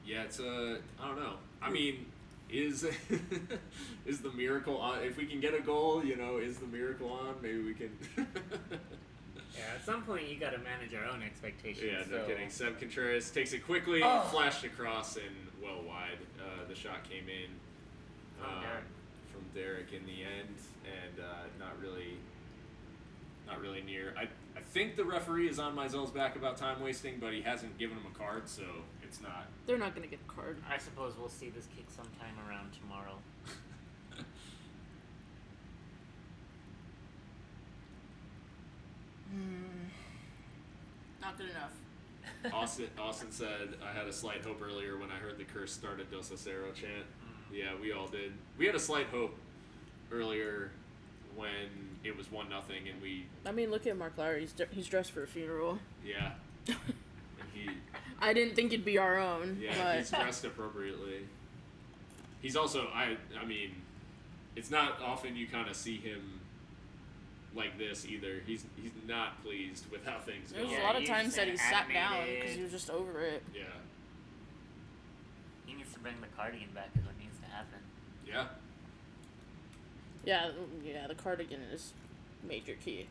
Yeah, it's I don't know. I mean, is the miracle on? If we can get a goal, is the miracle on? Maybe we can. Yeah, at some point you got to manage our own expectations. Yeah, no kidding. Seb Contreras takes it quickly, flashed across, and well wide. The shot came in from Derek in the end, and not really near. I think the referee is on Meisel's back about time wasting, but he hasn't given him a card, so it's not. they're not going to get a card. I suppose we'll see this kick sometime around tomorrow. Not good enough. Austin said, I had a slight hope earlier when I heard the curse started Dos Acero chant. Yeah, we all did. We had a slight hope earlier when it was 1-0 and we... I mean, look at Mark Lowry. He's dressed for a funeral. Yeah. And he... I didn't think it'd be our own. Yeah, but... he's dressed appropriately. He's also... I mean, it's not often you kind of see him like this either. He's not pleased with how things go. There's a lot of times that he sat down because he was just over it. Yeah. He needs to bring the cardigan back is what needs to happen. Yeah. Yeah, the cardigan is major key.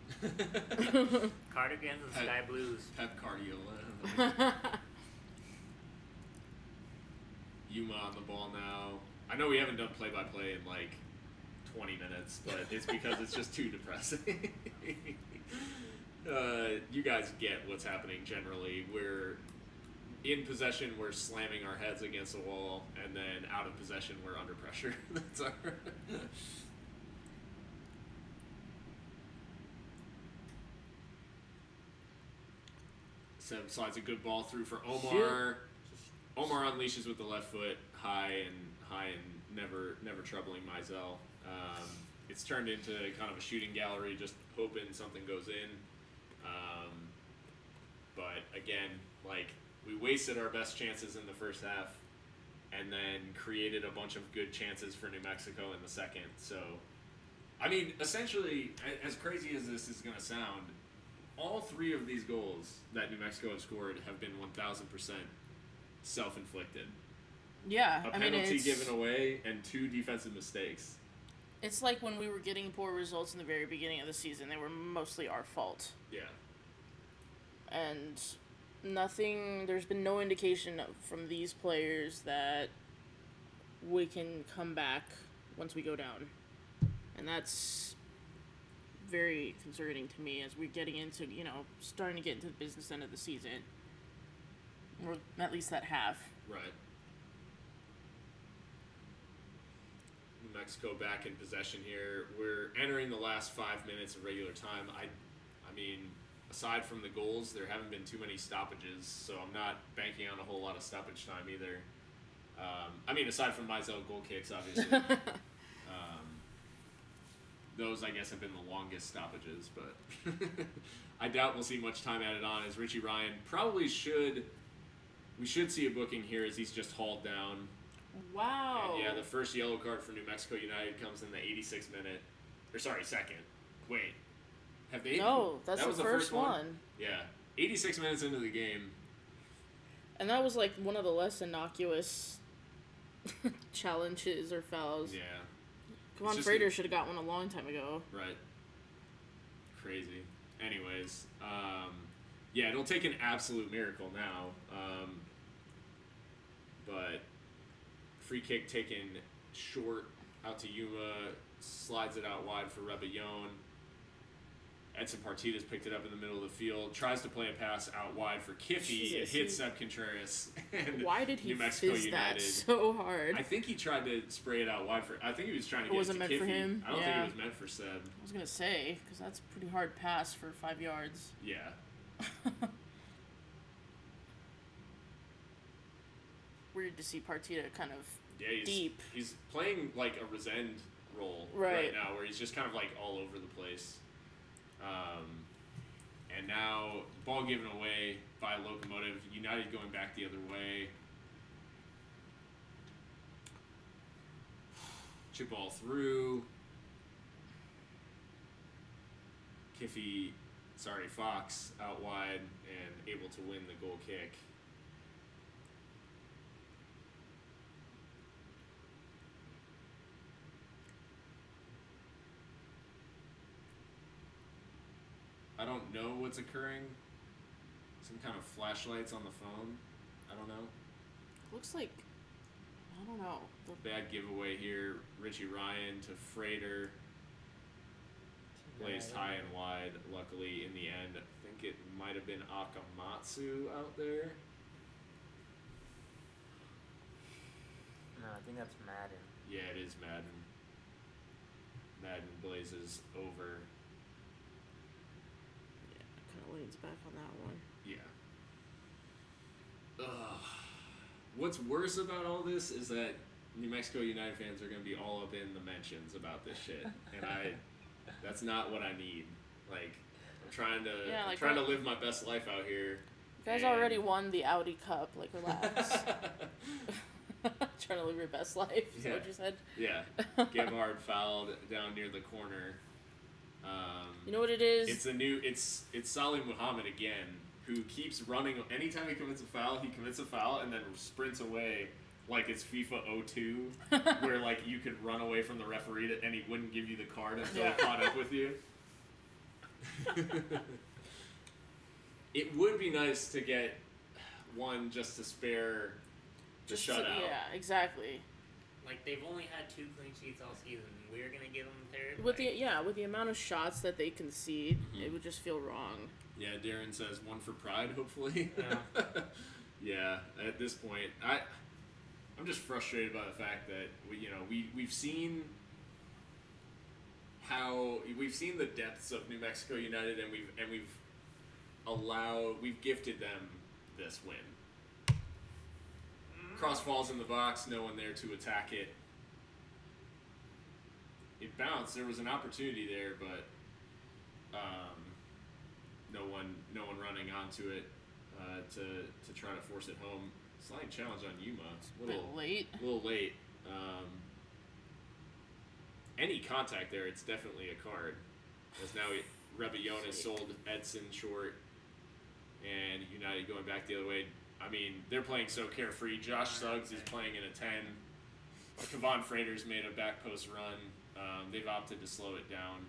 Cardigans and sky blues. Pep Guardiola. Yuma on the ball now. I know we haven't done play-by-play in like 20 minutes, but it's because it's just too depressing. You guys get what's happening generally. We're in possession, we're slamming our heads against the wall, and then out of possession, we're under pressure. That's our... Seb slides a good ball through for Omar. Omar unleashes with the left foot, high and never troubling Meisel. It's turned into kind of a shooting gallery, just hoping something goes in. But again, we wasted our best chances in the first half, and then created a bunch of good chances for New Mexico in the second. So, I mean, essentially, as crazy as this is going to sound, all three of these goals that New Mexico has scored have been 1,000% self-inflicted. Yeah, A I mean, penalty it's given away and 2 defensive mistakes. it's like when we were getting poor results in the very beginning of the season. They were mostly our fault, Yeah. and there's been no indication from these players that we can come back once we go down, and that's very concerning to me as we're getting into, starting to get into the business end of the season, or at least that half. Right. New Mexico back in possession here. We're entering the last 5 minutes of regular time. I mean, aside from the goals, there haven't been too many stoppages, so I'm not banking on a whole lot of stoppage time either. I mean, aside from Mizell goal kicks, obviously. Those, I guess, have been the longest stoppages, but I doubt we'll see much time added on as Richie Ryan probably should. We should see a booking here as he's just hauled down. Wow. And yeah, the first yellow card for New Mexico United comes in the 86th minute. Or sorry, second. Wait. Have they? No, that's that was the first one. Yeah. 86 minutes into the game. And that was like one of the less innocuous challenges or fouls. Yeah. Come on, Frater should have got one a long time ago. Right. Crazy. Anyways, yeah, it'll take an absolute miracle now. But free kick taken short out to Yuma, slides it out wide for Rebellon. Edson Partitas picked it up in the middle of the field, tries to play a pass out wide for Kiffy. It hits Seb Contreras. And why did he New Mexico fizz United that so hard? I think he tried to spray it out wide for. I think he was trying to get wasn't it to meant Kiffy. for him? I don't Yeah. think it was meant for Seb. I was gonna say, because that's a pretty hard pass for 5 yards. Yeah. Weird to see Partita kind of Yeah, deep. He's playing like a Resend role right now, where he's just kind of like all over the place. And now ball given away by Locomotive. United going back the other way. Chip ball through. Fox out wide and able to win the goal kick. I don't know what's occurring. Some kind of flashlights on the phone. I don't know. Looks like, I don't know. Bad giveaway here. Richie Ryan to Frater. Placed high and wide. Luckily, in the end, I think it might have been Akamatsu out there. No, I think that's Madden. Yeah, it is Madden. Madden blazes over. Kind of leans back on that one. Yeah. Ugh. What's worse about all this is that New Mexico United fans are going to be all up in the mentions about this shit, and that's not what I need. Like, I'm trying to live my best life out here. You guys already won the Audi Cup. Like, relax. Trying to live your best life. Is that what you said? Yeah. Gebhard fouled down near the corner. You know what it is? It's Salih Muhammad again, who keeps running. Anytime he commits a foul, and then sprints away like it's FIFA 02, where like you could run away from the referee and he wouldn't give you the card until he caught up with you. It would be nice to get one just to spare the shutout. Yeah, exactly. Like, they've only had 2 clean sheets all season. We're gonna give them a third. With the amount of shots that they concede, it would just feel wrong. Yeah, Darren says one for pride, hopefully. Yeah. Yeah, at this point, I'm just frustrated by the fact that we've seen the depths of New Mexico United, and we've gifted them this win. Cross falls in the box, no one there to attack it. It bounced. There was an opportunity there, but no one running onto it to try to force it home. Slight challenge on Yuma. A little late. Any contact there, it's definitely a card. As now Rebellon has sold Edson short, and United going back the other way. I mean, they're playing so carefree. Josh Suggs is playing in a 10. Kevon Frater's made a back post run. They've opted to slow it down.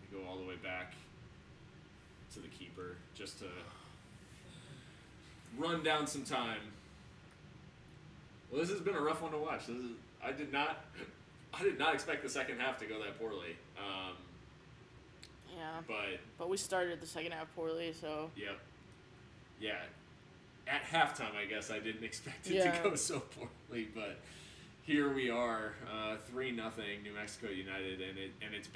They go all the way back to the keeper just to run down some time. Well, this has been a rough one to watch. I did not expect the second half to go that poorly. Yeah. But we started the second half poorly, so. Yep. Yeah. At halftime, I guess I didn't expect it to go so poorly, but here we are, 3-0 New Mexico United, and it's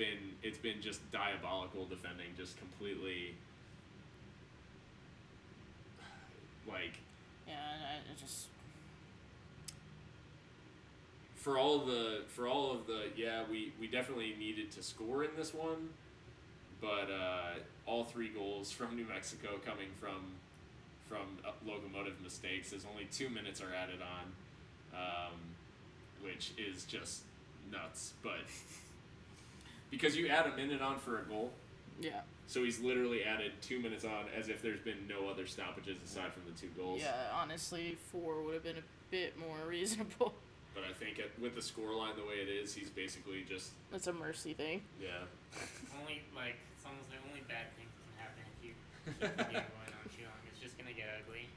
been just diabolical defending, just completely like. Yeah, I just. For all of the we definitely needed to score in this one, but all 3 goals from New Mexico coming from Locomotive mistakes, as only 2 minutes are added on, which is just nuts. But because you add a minute on for a goal, yeah. So he's literally added 2 minutes on as if there's been no other stoppages aside from the 2 goals. Yeah, honestly, 4 would have been a bit more reasonable. But I think with the scoreline the way it is, he's basically just. It's a mercy thing. Yeah. It's almost the only bad thing that can happen if you keep the game going on too long. It's just gonna get ugly.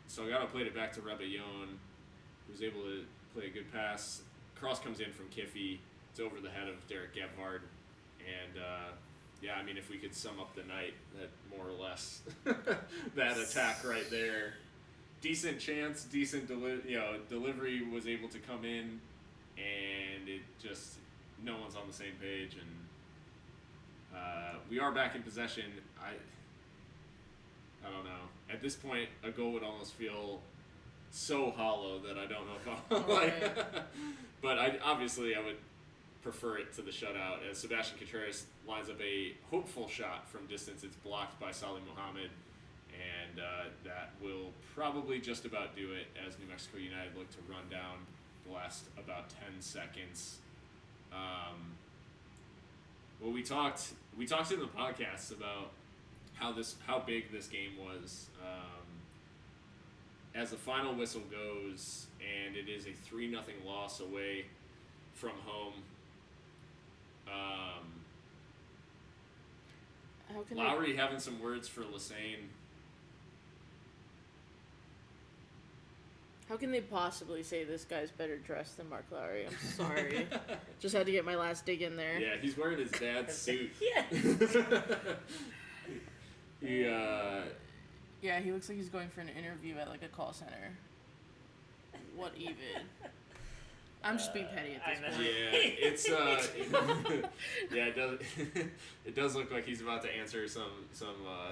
Salgado played it back to Rebellon, who was able to play a good pass. Cross comes in from Kiffey. It's over the head of Derek Gebhard. And, I mean, if we could sum up the night, that more or less, that attack right there. Decent chance, decent delivery was able to come in, and it just, no one's on the same page. And we are back in possession. I don't know. At this point, a goal would almost feel so hollow that I don't know if I'll but obviously I would prefer it to the shutout, as Sebastian Contreras lines up a hopeful shot from distance. It's blocked by Salih Mohammed, and that will probably just about do it as New Mexico United look to run down the last about 10 seconds. Well, we talked in the podcast about how big this game was. As the final whistle goes, and it is a 3-0 loss away from home. Lowry having some words for Lassane. How can they possibly say this guy's better dressed than Mark Lowry? I'm sorry. Just had to get my last dig in there. Yeah, he's wearing his dad's suit. Yeah, he looks like he's going for an interview at like a call center. What even? I'm just being petty at this point. Yeah, it's it does it does look like he's about to answer some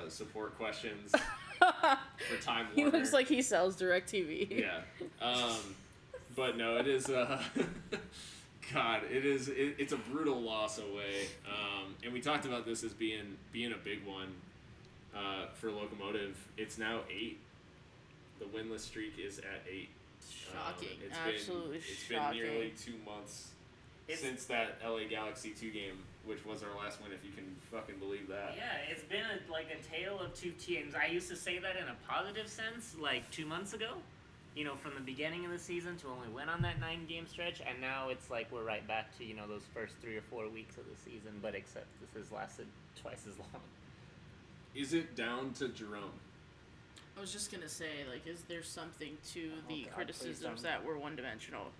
support questions for Time Warner. He looks like he sells DirecTV. Yeah. But no, it is God, it's a brutal loss away. And we talked about this as being a big one for Locomotive. It's now 8. The winless streak is at 8. Shocking. It's been shocking. nearly 2 months since that LA Galaxy 2 game, which was our last win, if you can fucking believe that. Yeah, it's been a tale of 2 teams. I used to say that in a positive sense, 2 months ago. From the beginning of the season to only win on that 9-game stretch, and now it's like we're right back to, those first 3 or 4 weeks of the season, but except this has lasted twice as long. Is it down to Jerome? I was just gonna say, is there something to the criticisms that were one-dimensional?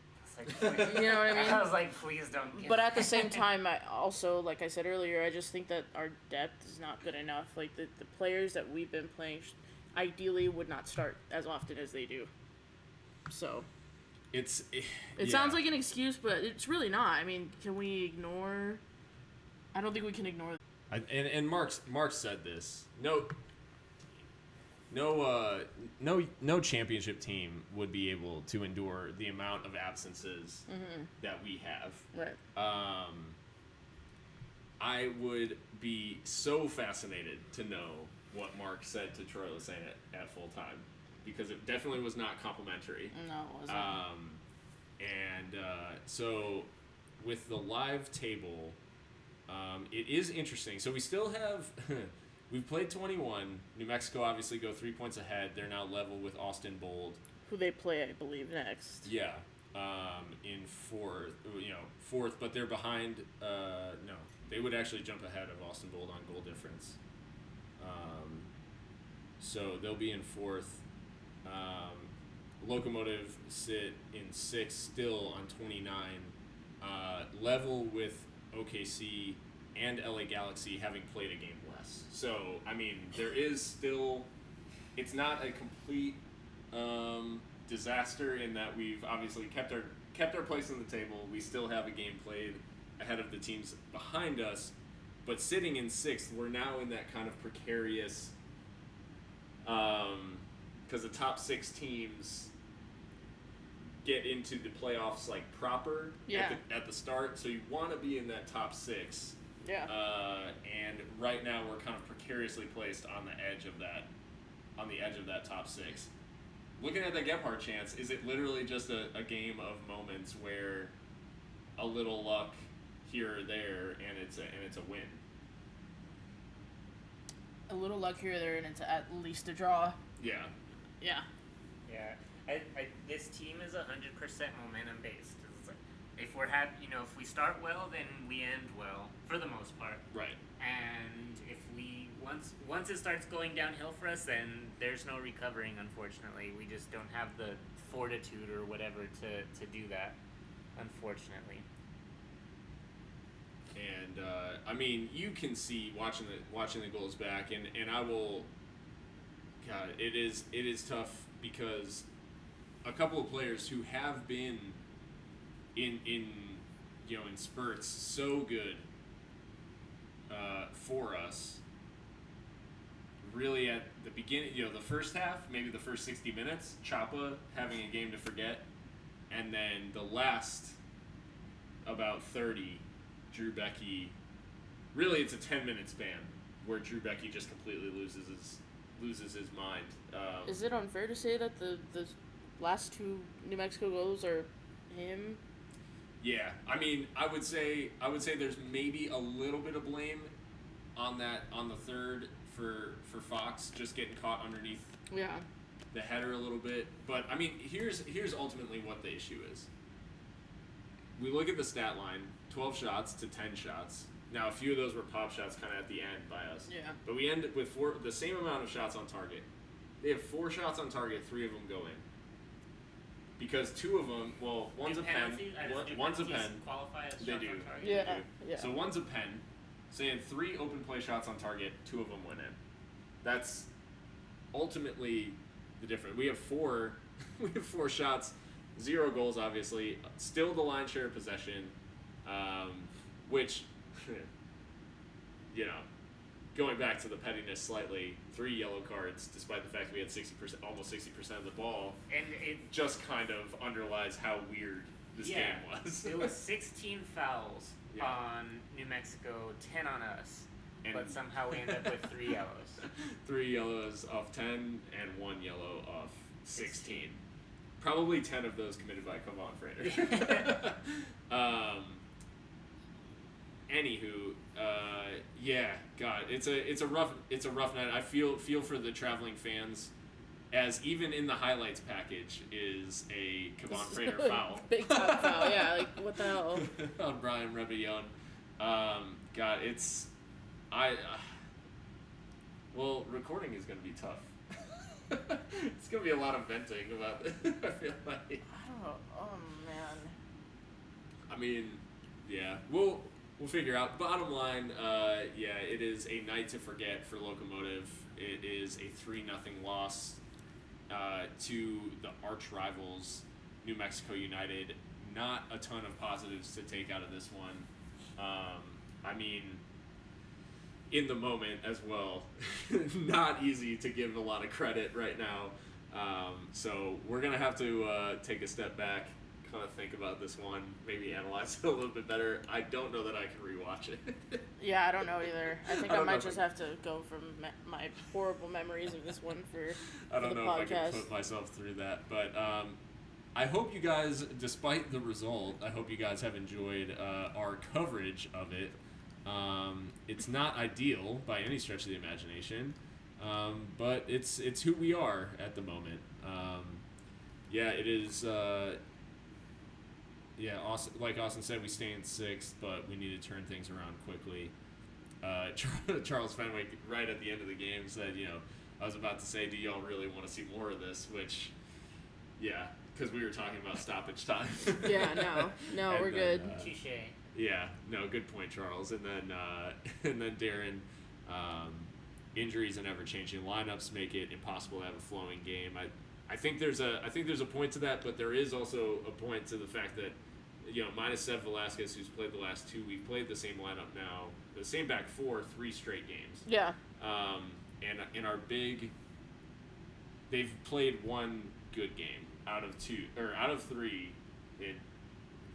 You know what I mean? I was like, please don't. But at the same time, I also, like I said earlier, I just think that our depth is not good enough. The players that we've been playing, ideally, would not start as often as they do. So. It sounds like an excuse, but it's really not. I mean, can we ignore? I don't think we can ignore. And Mark said this. No championship team would be able to endure the amount of absences that we have. Right. I would be so fascinated to know what Mark said to Troy Lassane at full time, because it definitely was not complimentary. No, it wasn't. And So with the live table, it is interesting. So we still have we've played 21. New Mexico obviously go 3 points ahead. They're now level with Austin Bold. Who they play, I believe, next. Yeah, in fourth, but they're behind. No, they would actually jump ahead of Austin Bold on goal difference. So they'll be in fourth. Locomotive sit in sixth, still on 29, level with OKC and LA Galaxy having played a game less. So, I mean, there is still, it's not a complete disaster in that we've obviously kept our place on the table. We still have a game played ahead of the teams behind us, but sitting in sixth, we're now in that kind of precarious, because the top 6 teams get into the playoffs like proper at the start, so you want to be in that top 6. Yeah. And right now we're kind of precariously placed on the edge of that top 6. Looking at the Gebhardt chance, is it literally just a game of moments where a little luck here or there and it's a win? A little luck here or there, and it's at least a draw. Yeah. Yeah. Yeah, this team is 100% momentum based. It's like, if we start well, then we end well for the most part. Right. And if we once it starts going downhill for us, then there's no recovering. Unfortunately, we just don't have the fortitude or whatever to do that. Unfortunately. And I mean, you can see watching the goals back, and I will. God, it is tough because a couple of players who have been in spurts so good for us. Really, at the beginning, the first half, maybe the first 60 minutes, Chapa having a game to forget, and then the last about 30. Drew Becky, really it's a 10-minute span where Drew Becky just completely loses his mind. Is it unfair to say that the last 2 New Mexico goals are him? Yeah, I mean, I would say there's maybe a little bit of blame on the third for Fox just getting caught underneath the header a little bit. But I mean, here's ultimately what the issue is. We look at the stat line. 12 shots to 10 shots. Now, a few of those were pop shots kind of at the end by us. Yeah. But we end with the same amount of shots on target. They have 4 shots on target, 3 of them go in. Because 2 of them, well, one's a pen. One's a pen. Qualify as they shots do. on target? They Yeah. do. Yeah. So one's a pen. So you had 3 open play shots on target, 2 of them went in. That's ultimately the difference. We have 4 shots, 0 goals, obviously. Still the line share of possession. Which, going back to the pettiness slightly, 3 yellow cards, despite the fact we had almost 60% of the ball, And it just kind of underlies how weird this game was. It was 16 fouls Yeah. on New Mexico, 10 on us, but And- somehow we end up with 3 yellows. 3 yellows off 10 and 1 yellow off 16. Probably 10 of those committed by Kovan Frater. Anywho, God, it's a rough night. I feel for the traveling fans, as even in the highlights package is a Kovan Frater foul. Big time foul, yeah. Like, what the hell? On Brian Rebillon. God, well, recording is going to be tough. It's going to be a lot of venting about it, I feel like. I don't know. Oh, man. I mean, yeah, we'll figure out. Bottom line, it is a night to forget for Locomotive. It is a 3-0 loss to the arch rivals, New Mexico United. Not a ton of positives to take out of this one. I mean, in the moment as well, not easy to give a lot of credit right now. So we're going to have to take a step back, kind of think about this one, maybe analyze it a little bit better. I don't know that I can rewatch it. Yeah, I don't know either. I think I I don't know might if just I- have to go from my horrible memories of this one for I don't the know if I podcast. can put myself through that, but I hope you guys, despite the result, I hope you guys have enjoyed our coverage of it. It's not ideal by any stretch of the imagination, but it's who we are at the moment. Yeah, it is. Yeah, Austin, like Austin said, we stay in sixth, but we need to turn things around quickly. Charles Fenwick, right at the end of the game, said, I was about to say, do y'all really want to see more of this? Which, yeah, because we were talking about stoppage time. Yeah, no, we're good. Touche. Yeah, no, good point, Charles. And then Darren, injuries and ever-changing lineups make it impossible to have a flowing game. I think there's a point to that, but there is also a point to the fact that, minus Seth Velasquez, who's played the last two, we've played the same lineup now, the same back four, 3 straight games. Yeah. And in our they've played one good game out of 3. In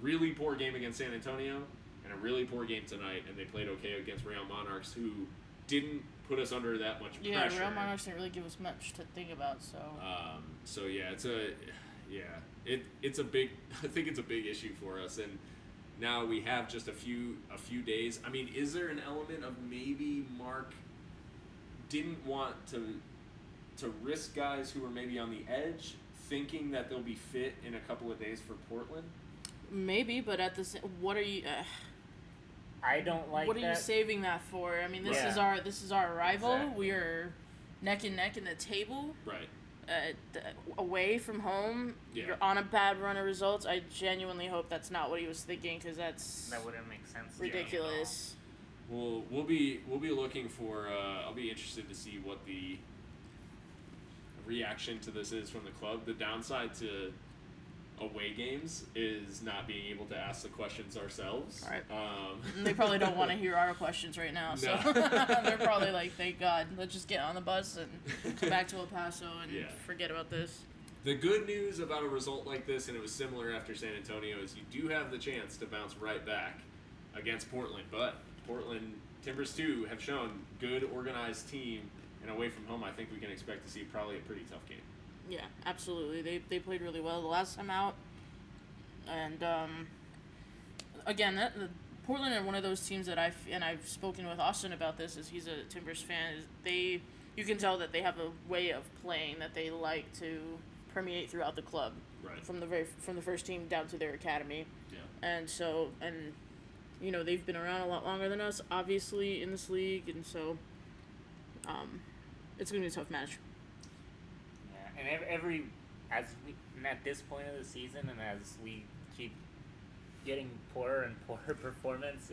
really poor game against San Antonio and a really poor game tonight, and they played okay against Real Monarchs, who didn't put us under that much pressure. Yeah, Real Monarchs didn't really give us much to think about. So. So yeah, it's a big. I think it's a big issue for us, and now we have just a few days. I mean, is there an element of maybe Mark didn't want to risk guys who are maybe on the edge, thinking that they'll be fit in a couple of days for Portland? Maybe, but at the what are you? I don't like. What are you saving that for? I mean, this is our rival. Exactly. We are neck and neck in the table. Right. Away from home, you're on a bad run of results. I genuinely hope that's not what he was thinking, because that wouldn't make sense. Ridiculous. Well, we'll be looking for. I'll be interested to see what the reaction to this is from the club. The downside to away games is not being able to ask the questions ourselves. Right. They probably don't want to hear our questions right now, so they're probably like, thank God, let's just get on the bus and come back to El Paso and forget about this. The good news about a result like this, and it was similar after San Antonio, is you do have the chance to bounce right back against Portland, but Portland Timbers 2 have shown good organized team, and away from home I think we can expect to see probably a pretty tough game. Yeah, absolutely. They played really well the last time out, and again, Portland are one of those teams that I've spoken with Austin about this, as he's a Timbers fan. You can tell that they have a way of playing that they like to permeate throughout the club, right, from the first team down to their academy. Yeah. And so they've been around a lot longer than us, obviously, in this league, and so it's gonna be a tough match. And at this point of the season, and as we keep getting poorer and poorer performance,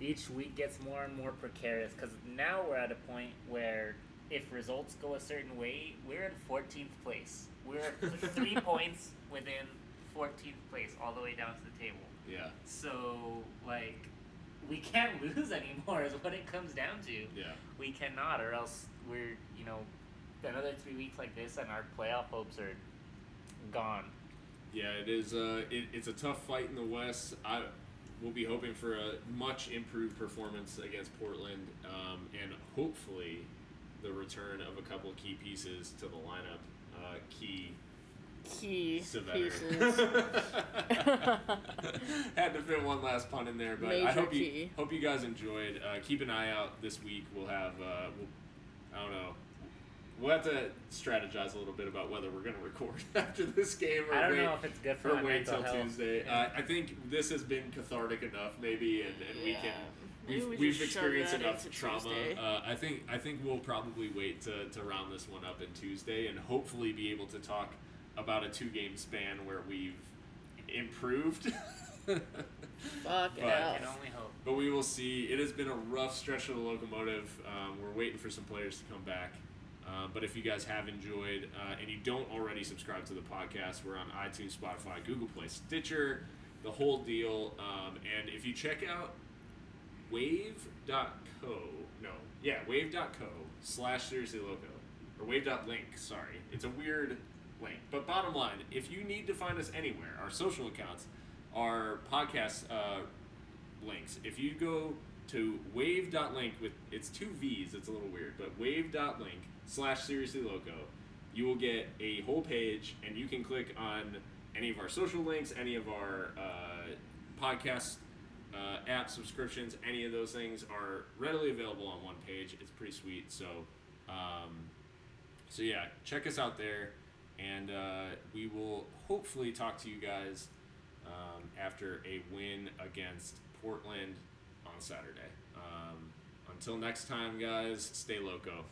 each week gets more and more precarious, because now we're at a point where if results go a certain way, we're in 14th place. We're 3 points within 14th place, all the way down to the table. Yeah. So, we can't lose anymore is what it comes down to. Yeah. We cannot, or else we're, another 3 weeks like this and our playoff hopes are gone. Yeah, it is. It's a tough fight in the West. We'll be hoping for a much improved performance against Portland, and hopefully the return of a couple of key pieces to the lineup. Key pieces. Had to fit one last pun in there, but Major I hope key. you guys enjoyed. Keep an eye out this week. We'll have I don't know. We'll have to strategize a little bit about whether we're going to record after this game or I don't know if it's good for wait till health. Tuesday. Yeah. I think this has been cathartic enough, maybe, and we can. Maybe We've just shove experienced that enough into trauma. Tuesday. I think we'll probably wait to round this one up in Tuesday, and hopefully be able to talk about a 2-game span where we've improved. Fuck it I can only hope. But we will see. It has been a rough stretch for the Locomotive. We're waiting for some players to come back. But if you guys have enjoyed, and you don't already subscribe to the podcast, we're on iTunes, Spotify, Google Play, Stitcher, the whole deal. And if you check out wave.co/SeriouslyLoco, or wave.link, sorry. It's a weird link. But bottom line, if you need to find us anywhere, our social accounts, our podcast links, if you go to wave.link it's 2 V's, it's a little weird, but wave.link/SeriouslyLoco, you will get a whole page, and you can click on any of our social links, any of our podcast app subscriptions, any of those things are readily available on one page. It's pretty sweet. So, yeah, check us out there, and we will hopefully talk to you guys after a win against Portland on Saturday. Until next time, guys, stay loco.